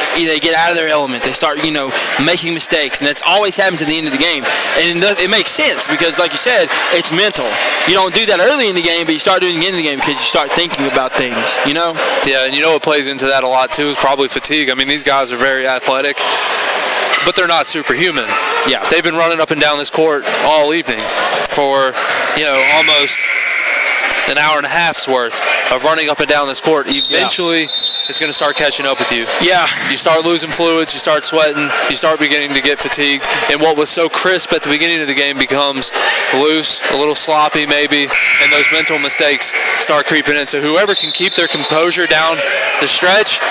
out of their element. They start, making mistakes, and that's always happens at the end of the game. And it makes sense because, like you said, it's mental. You don't do that early in the game, but you start doing it at the end of the game because you start thinking about things, Yeah, and what plays into that a lot, too, is probably fatigue. I mean, these guys are very athletic, but they're not superhuman. Yeah. They've been running up and down this court all evening for, almost an hour and a half's worth of running up and down this court. Eventually, it's going to start catching up with you. Yeah. You start losing fluids, you start sweating, you start beginning to get fatigued, and what was so crisp at the beginning of the game becomes loose, a little sloppy maybe, and those mental mistakes start creeping in. So whoever can keep their composure down the stretch,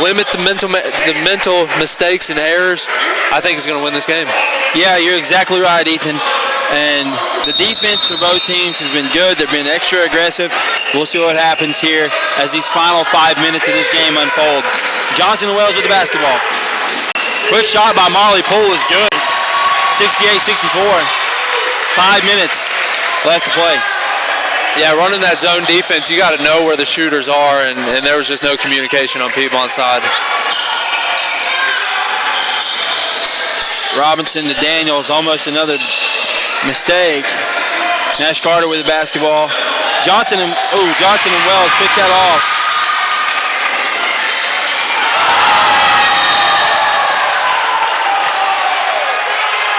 limit the mental mistakes and errors, I think is going to win this game. Yeah, you're exactly right, Ethan. And the defense for both teams has been good. They've been extra aggressive. We'll see what happens here as these final 5 minutes of this game unfold. Johnson and Wells with the basketball. Quick shot by Marley Poole is good. 68-64. 5 minutes left to play. Yeah, running that zone defense, you got to know where the shooters are, and there was just no communication on Piedmont's side. Robinson to Daniels, almost another mistake. Nash Carter with the basketball. Johnson and Wells picked that off.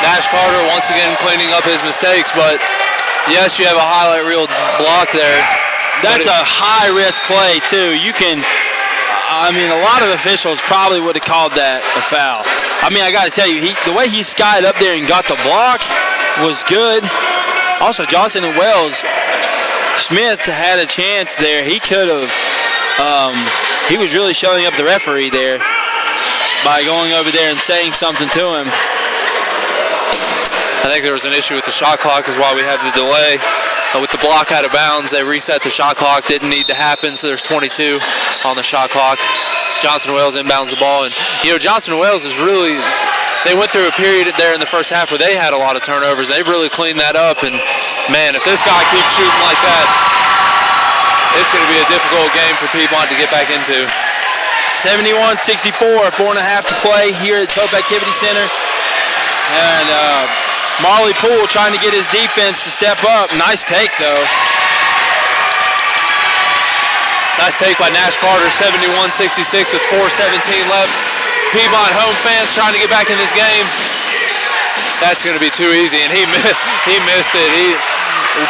Nash Carter once again cleaning up his mistakes, but yes, you have a highlight reel block there. That's a high-risk play, too. A lot of officials probably would have called that a foul. I got to tell you, the way he skied up there and got the block was good. Also, Johnson and Wells, Smith had a chance there. He could have, he was really showing up the referee there by going over there and saying something to him. I think there was an issue with the shot clock is why we have the delay. With the block out of bounds, they reset the shot clock. Didn't need to happen, so there's 22 on the shot clock. Johnson Wales inbounds the ball, and Johnson Wales is really. They went through a period there in the first half where they had a lot of turnovers. They've really cleaned that up, and man, if this guy keeps shooting like that, it's going to be a difficult game for Piedmont to get back into. 71-64, 4.5 to play here at Pope Activity Center, and Marley Poole trying to get his defense to step up. Nice take, though. Nice take by Nash Carter, 71-66 with 4:17 left. Piedmont home fans trying to get back in this game. That's going to be too easy, and he missed it. He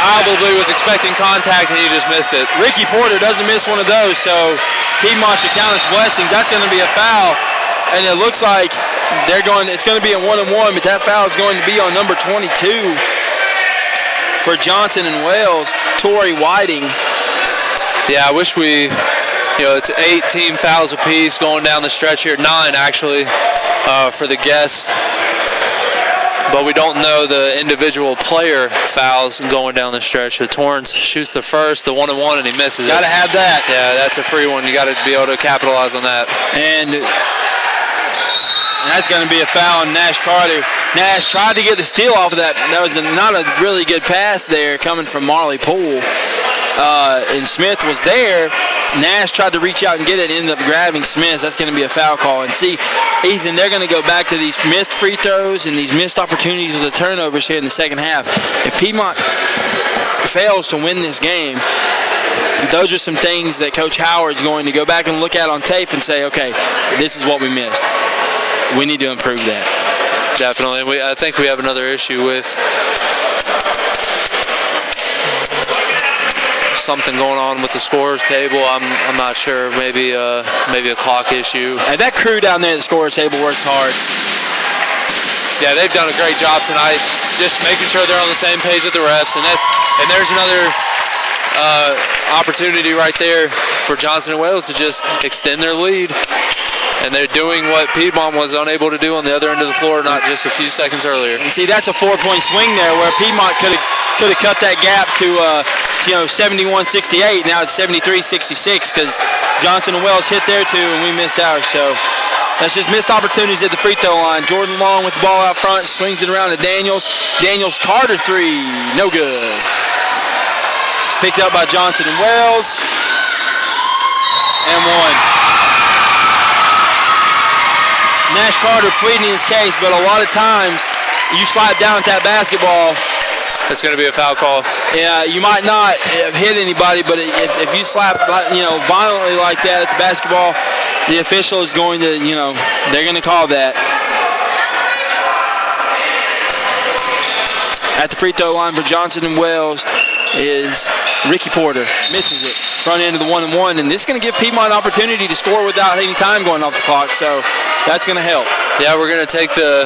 probably was expecting contact, and he just missed it. Ricky Porter doesn't miss one of those, so Piedmont should count its blessings. That's going to be a foul, and it looks like it's going to be a 1-on-1, but that foul is going to be on number 22 for Johnson and Wales, Torrey Whiting. Yeah, I wish it's 8 team fouls apiece going down the stretch here, 9 actually for the guests. But we don't know the individual player fouls going down the stretch. So Torrance shoots the first, the 1-on-1, and he misses it. Got to have that. Yeah, that's a free one. You got to be able to capitalize on that. And And that's going to be a foul on Nash Carter. Nash tried to get the steal off of that. That was not a really good pass there coming from Marley Poole. And Smith was there. Nash tried to reach out and get it, ended up grabbing Smith. That's going to be a foul call. And see, Ethan, they're going to go back to these missed free throws and these missed opportunities with the turnovers here in the second half. If Piedmont fails to win this game, those are some things that Coach Howard's going to go back and look at on tape and say, okay, this is what we missed. We need to improve that. Definitely. I think we have another issue with something going on with the scorers table. I'm not sure. Maybe a clock issue. And that crew down there at the scorers table works hard. Yeah, they've done a great job tonight, just making sure they're on the same page with the refs. And there's another opportunity right there for Johnson and Wales to just extend their lead. And they're doing what Piedmont was unable to do on the other end of the floor not just a few seconds earlier. And see, that's a 4-point swing there where Piedmont could have cut that gap to 71-68. Now it's 73-66 because Johnson and Wells hit there too, and we missed ours. So that's just missed opportunities at the free throw line. Jordan Long with the ball out front, swings it around to Daniels. Daniels Carter three, no good. It's picked up by Johnson and Wells, and one. Nash Carter pleading his case, but a lot of times you slide down at that basketball, it's going to be a foul call. Yeah, you might not have hit anybody, but if you slap violently like that at the basketball, the official is going to, they're going to call that. At the free throw line for Johnson and Wells is Ricky Porter. Misses it. Front end of the 1-and-1, and this is going to give Piedmont an opportunity to score without any time going off the clock, so that's going to help. Yeah, we're going to take the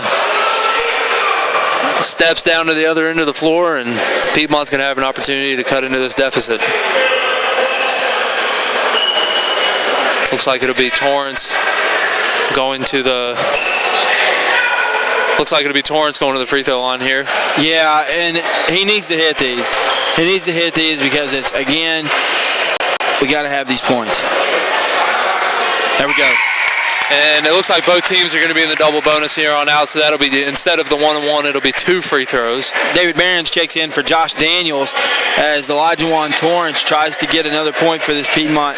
steps down to the other end of the floor, and Piedmont's going to have an opportunity to cut into this deficit. Looks like it'll be Torrance going to the free throw line here. Yeah, and he needs to hit these. He needs to hit these because it's, again, we got to have these points. There we go. And it looks like both teams are going to be in the double bonus here on out, so that'll be, instead of the 1-and-1, it'll be 2 free throws. David Behrens checks in for Josh Daniels as Elijah Juan Torrance tries to get another point for this Piedmont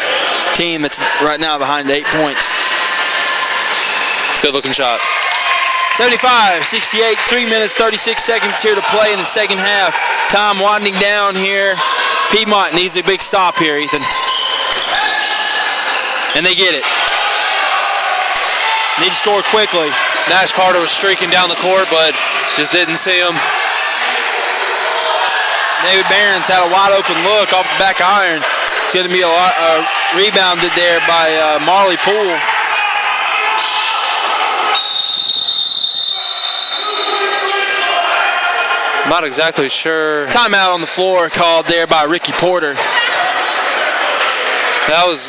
team that's right now behind 8 points. Good looking shot. 75-68, 3 minutes, 36 seconds here to play in the second half. Time winding down here. Piedmont needs a big stop here, Ethan. And they get it. Need to score quickly. Nash Carter was streaking down the court, but just didn't see him. David Behrens had a wide open look off the back iron. It's going to be rebounded there by Marley Poole. Not exactly sure. Timeout on the floor called there by Ricky Porter. That was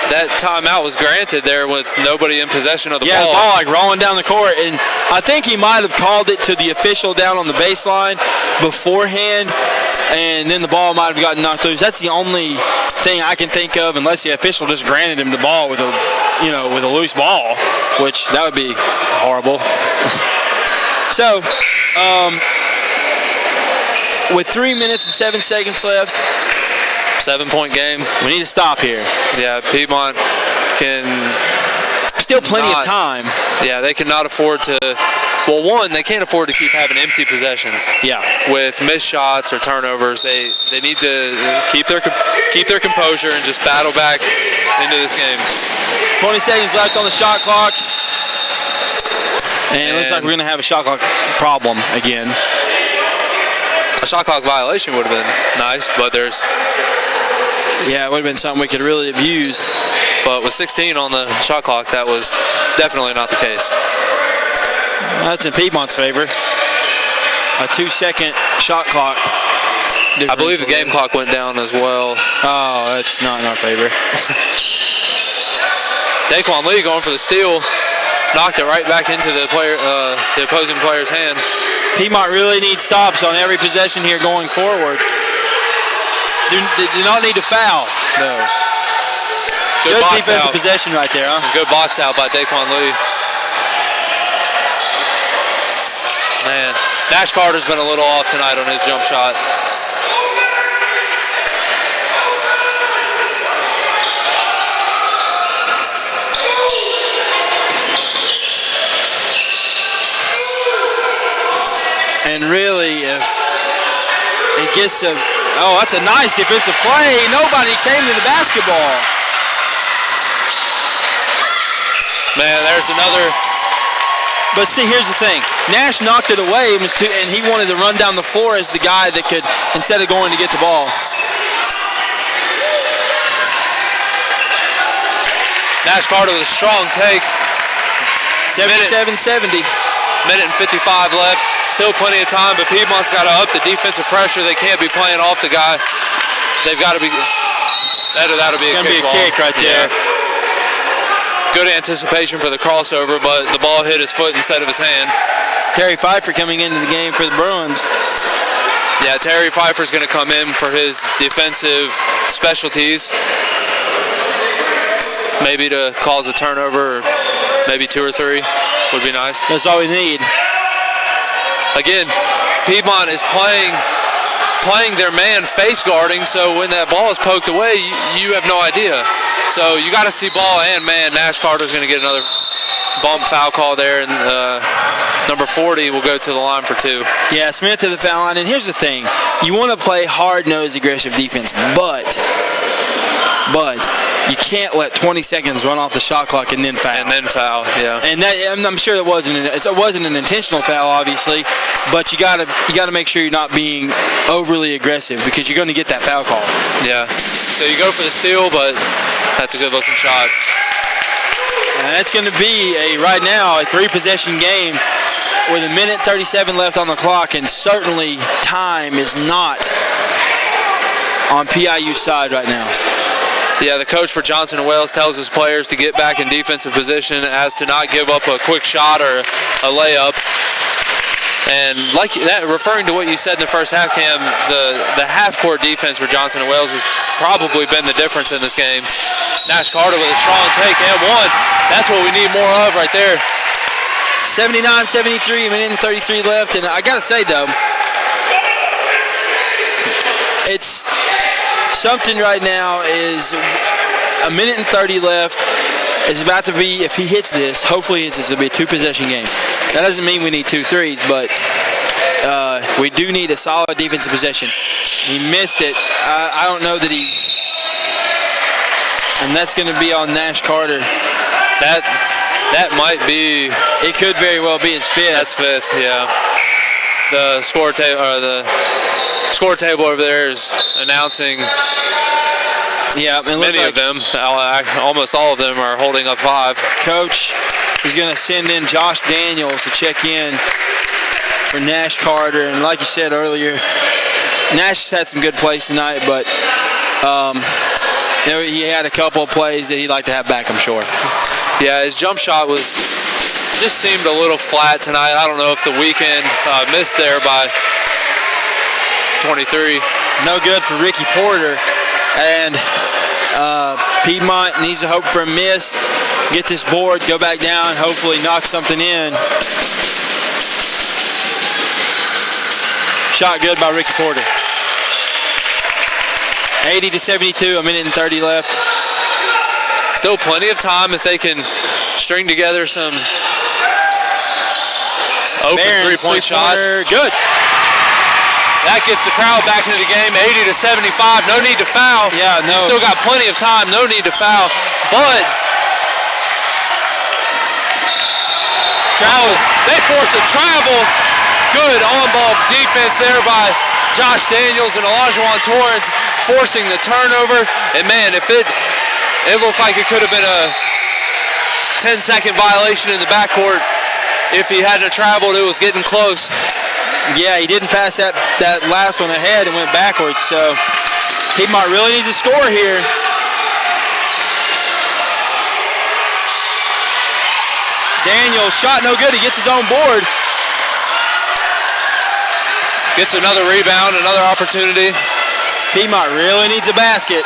that timeout was granted there with nobody in possession of the ball. Yeah, the ball like rolling down the court, and I think he might have called it to the official down on the baseline beforehand, and then the ball might have gotten knocked loose. That's the only thing I can think of, unless the official just granted him the ball with a loose ball, which that would be horrible. So, with 3 minutes and 7 seconds left, 7-point game. We need to stop here. Yeah, Piedmont can... Still plenty of time. Yeah, they cannot afford to... Well, one, they can't afford to keep having empty possessions. Yeah. With missed shots or turnovers, they need to keep their composure and just battle back into this game. 20 seconds left on the shot clock. And it looks like we're going to have a shot clock problem again. A shot clock violation would have been nice, but there's... Yeah, it would have been something we could really have used. But with 16 on the shot clock, that was definitely not the case. That's in Piedmont's favor. A 2-second shot clock. I believe the game clock went down as well. Oh, that's not in our favor. Daquan Lee going for the steal. Knocked it right back into the opposing player's hand. Piedmont really needs stops on every possession here going forward. They do not need to foul, though. Good box defensive out. possession right there, huh? Good box out by Daquan Lee. Man, Nash Carter's been a little off tonight on his jump shot. And really, if it gets to, oh, that's a nice defensive play. Nobody came to the basketball. Man, there's another. But see, here's the thing. Nash knocked it away, and he wanted to run down the floor as the guy that could, instead of going to get the ball. Nash Carter with a strong take. 77-70. Minute and 55 left. Still plenty of time, but Piedmont's got to up the defensive pressure. They can't be playing off the guy. They've got to be. That'll be a kick ball. Kick right there. Yeah. Good anticipation for the crossover, but the ball hit his foot instead of his hand. Terry Pfeiffer coming into the game for the Bruins. Yeah, Terry Pfeiffer's going to come in for his defensive specialties. Maybe to cause a turnover, or maybe 2 or 3 would be nice. That's all we need. Again, Piedmont is playing their man face guarding, so when that ball is poked away, you have no idea. So you got to see ball and man. Nash Carter's going to get another bump foul call there, and number 40 will go to the line for 2. Yeah, Smith to the foul line. And here's the thing. You want to play hard-nosed, aggressive defense, but you can't let 20 seconds run off the shot clock and then foul. Yeah. And that, I'm sure it wasn't an intentional foul, obviously, but you got to make sure you're not being overly aggressive because you're going to get that foul call. Yeah. So you go for the steal, but that's a good-looking shot. And that's going to be right now a 3-possession game with a minute 37 left on the clock, and certainly time is not on PIU's side right now. Yeah, the coach for Johnson & Wales tells his players to get back in defensive position as to not give up a quick shot or a layup. And like that, referring to what you said in the first half, Cam, the half-court defense for Johnson & Wales has probably been the difference in this game. Nash Carter with a strong take and one. That's what we need more of right there. 79-73, a minute and 33 left. And I got to say, though, it's something right now is a minute and 30 left. It's about to be, if he hits this, hopefully it'll be a 2-possession game. That doesn't mean we need 2 threes, but we do need a solid defensive possession. He missed it. I don't know that he... And that's going to be on Nash Carter. That might be... It could very well be his 5th. That's 5th, yeah. The score table over there is announcing... Yeah, it looks many like of them, almost all of them, are holding up 5. Coach is going to send in Josh Daniels to check in for Nash Carter. And like you said earlier, Nash has had some good plays tonight, but he had a couple of plays that he'd like to have back, I'm sure. Yeah, his jump shot just seemed a little flat tonight. I don't know if the weekend missed there by 23. No good for Ricky Porter. And Piedmont needs to hope for a miss, get this board, go back down, hopefully knock something in. Shot good by Ricky Porter. 80-72, a minute and 30 left. Still plenty of time if they can string together some open three-point shots. Good. That gets the crowd back into the game, 80-75. No need to foul. Yeah, no. You still got plenty of time. No need to foul. But they force a travel. Good on-ball defense there by Josh Daniels and Olajuwon Torrance, forcing the turnover. And man, if it looked like it could have been a 10-second violation in the backcourt. If he hadn't traveled, it was getting close. Yeah, he didn't pass that last one ahead and went backwards, so he might really need to score here. Daniels, shot no good. He gets his own board. Gets another rebound, another opportunity. Piedmont really needs a basket.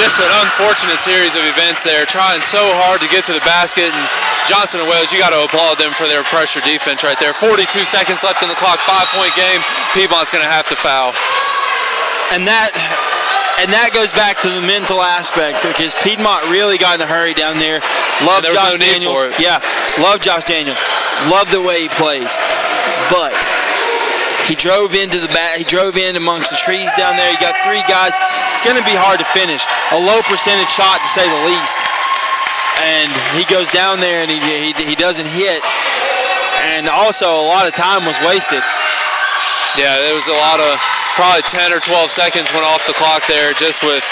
just an unfortunate series of events there, trying so hard to get to the basket. And Johnson and Wales, you got to applaud them for their pressure defense right there. 42 seconds left in the clock, 5-point game. Piedmont's going to have to foul. And that goes back to the mental aspect, because Piedmont really got in a hurry down there. Love Josh Daniels. Yeah, love Josh Daniels. Love the way he plays. But he drove into he drove in amongst the trees down there. You got 3 guys. It's going to be hard to finish. A low percentage shot, to say the least. And he goes down there and he doesn't hit. And also a lot of time was wasted. Yeah, there was a lot of, probably 10 or 12 seconds went off the clock there, just with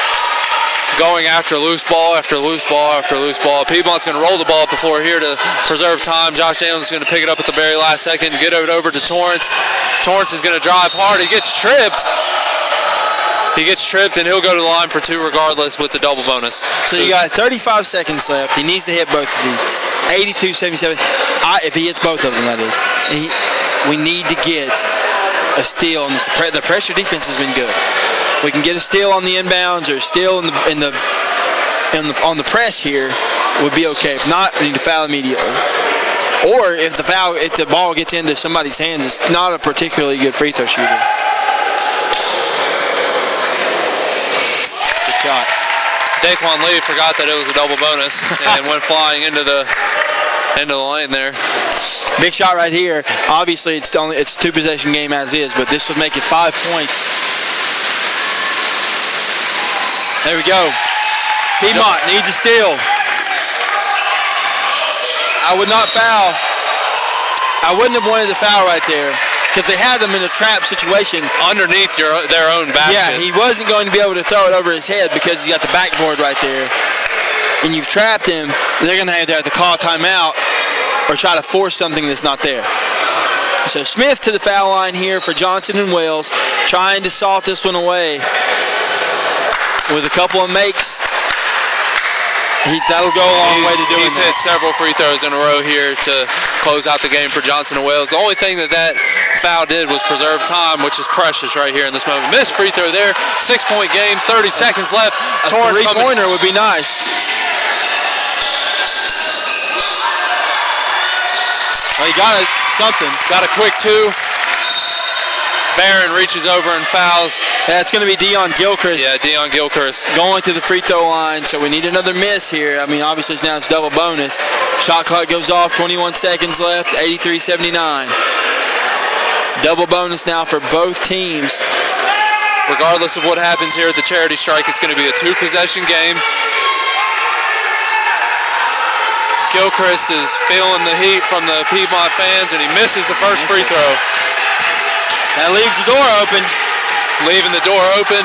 going after loose ball after loose ball after loose ball. Piedmont's going to roll the ball up the floor here to preserve time. Josh Daniels is going to pick it up at the very last second and get it over to Torrance. Torrance is going to drive hard. He gets tripped. And he'll go to the line for 2 regardless with the double bonus. So you got 35 seconds left. He needs to hit both of these. 82-77. If he hits both of them, that is. We need to get a steal on this. The pressure defense has been good. If we can get a steal on the inbounds or a steal on the press here, would be okay. If not, we need to foul immediately. Or if the ball gets into somebody's hands, it's not a particularly good free throw shooter. Good shot. Daquan Lee forgot that it was a double bonus and went flying into the lane there. Big shot right here. Obviously, it's a 2-possession game as is, but this would make it 5 points. There we go. Piedmont needs a steal. I would not foul. I wouldn't have wanted to foul right there, because they had them in a trap situation. Underneath their own basket. Yeah, he wasn't going to be able to throw it over his head because he got the backboard right there. And you've trapped him. They're going to have to call a timeout or try to force something that's not there. So Smith to the foul line here for Johnson and Wales, trying to salt this one away with a couple of makes. That'll go a long way to doing He's hit several free throws in a row here to close out the game for Johnson and Wales. The only thing that foul did was preserve time, which is precious right here in this moment. Missed free throw there. 6-point game, 30 seconds left. A three-pointer would be nice. Well, he got something. Got a quick 2. Barron reaches over and fouls. That's going to be Deion Gilchrist. Yeah, Deion Gilchrist. Going to the free throw line, so we need another miss here. I mean, obviously now it's double bonus. Shot clock goes off, 21 seconds left, 83-79. Double bonus now for both teams. Regardless of what happens here at the charity strike, it's going to be a 2-possession game. Gilchrist is feeling the heat from the Piedmont fans, and he misses the first free throw. That leaves the door open. Leaving the door open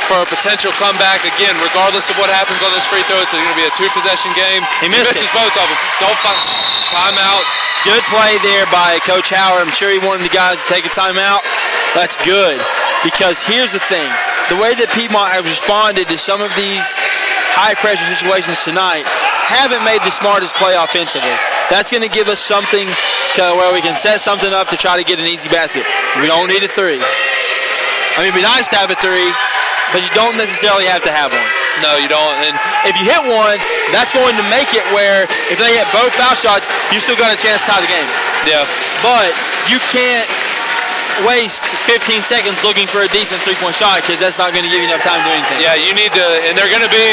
for a potential comeback. Again, regardless of what happens on this free throw, it's going to be a 2-possession game. He misses both of them. Timeout. Good play there by Coach Howard. I'm sure he wanted the guys to take a timeout. That's good, because here's the thing. The way that Piedmont has responded to some of these high-pressure situations tonight haven't made the smartest play offensively. That's going to give us something to where we can set something up to try to get an easy basket. We don't need a 3. I mean, it'd be nice to have a 3, but you don't necessarily have to have one. No, you don't. And if you hit one, that's going to make it where if they hit both foul shots, you still got a chance to tie the game. Yeah. But you can't waste 15 seconds looking for a decent 3-point shot, because that's not going to give you enough time to do anything. Yeah, you need to, and they're going to be,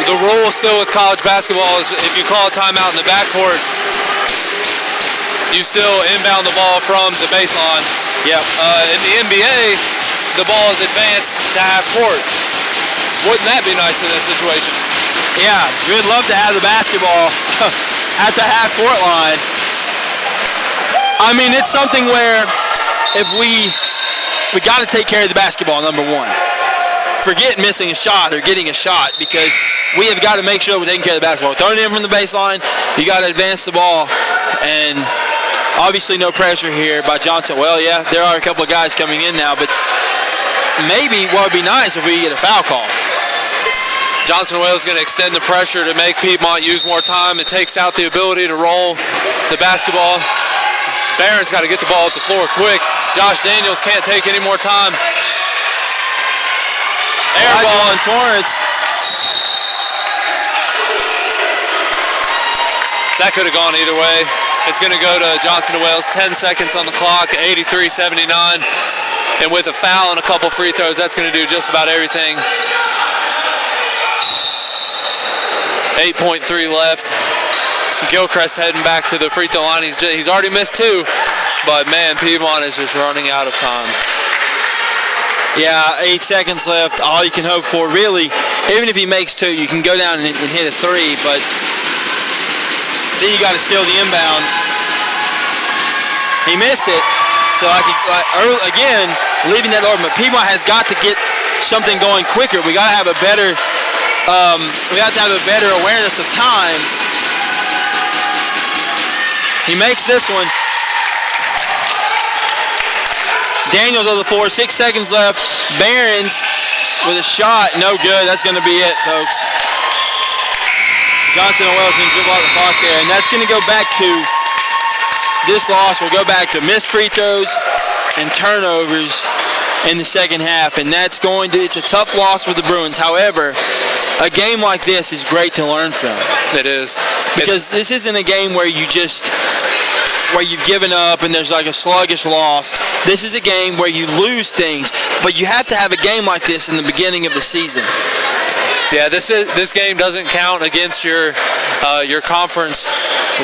the rule still with college basketball is if you call a timeout in the backcourt, you still inbound the ball from the baseline. Yeah. In the NBA, the ball is advanced to half court. Wouldn't that be nice in this situation? Yeah, we'd love to have the basketball at the half court line. I mean, it's something where if we got to take care of the basketball, number one. Forget missing a shot or getting a shot, because we have got to make sure we're taking care of the basketball. Throwing it in from the baseline, you got to advance the ball. And obviously no pressure here by Johnson. Well, yeah, there are a couple of guys coming in now, but maybe what would be nice if we get a foul call. Johnson and Wales is going to extend the pressure to make Piedmont use more time. It takes out the ability to roll the basketball. Barron's got to get the ball at the floor quick. Josh Daniels can't take any more time. Air ball. on Torrance. That could have gone either way. It's going to go to Johnson & Wales. 10 seconds on the clock, 83-79. And with a foul and a couple free throws, that's going to do just about everything. 8.3 left. Gilchrist heading back to the free throw line. He's already missed 2, but man, Piedmont is just running out of time. Yeah, 8 seconds left. All you can hope for, really, even if he makes 2, you can go down and hit a 3, but then you got to steal the inbound. He missed it, so again, leaving that open. But Piedmont has got to get something going quicker. We got to have a better, awareness of time. He makes this one. Daniels on the 4, 6 seconds left. Barons with a shot, no good. That's going to be it, folks. Johnson & Wales didn't dribble out the clock there, and that's going to go back to this loss. Will go back to missed free throws and turnovers in the second half, and it's a tough loss for the Bruins. However, a game like this is great to learn from. It is. Because this isn't a game where you've given up and there's like a sluggish loss. This is a game where you lose things, but you have to have a game like this in the beginning of the season. Yeah, this game doesn't count against your conference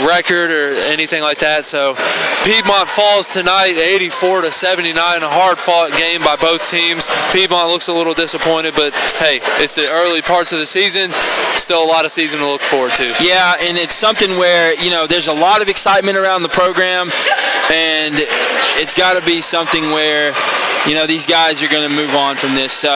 record or anything like that. So Piedmont falls tonight, 84-79, a hard-fought game by both teams. Piedmont looks a little disappointed, but hey, it's the early parts of the season. Still a lot of season to look forward to. Yeah, and it's something where there's a lot of excitement around the program, and it's got to be something where these guys are going to move on from this.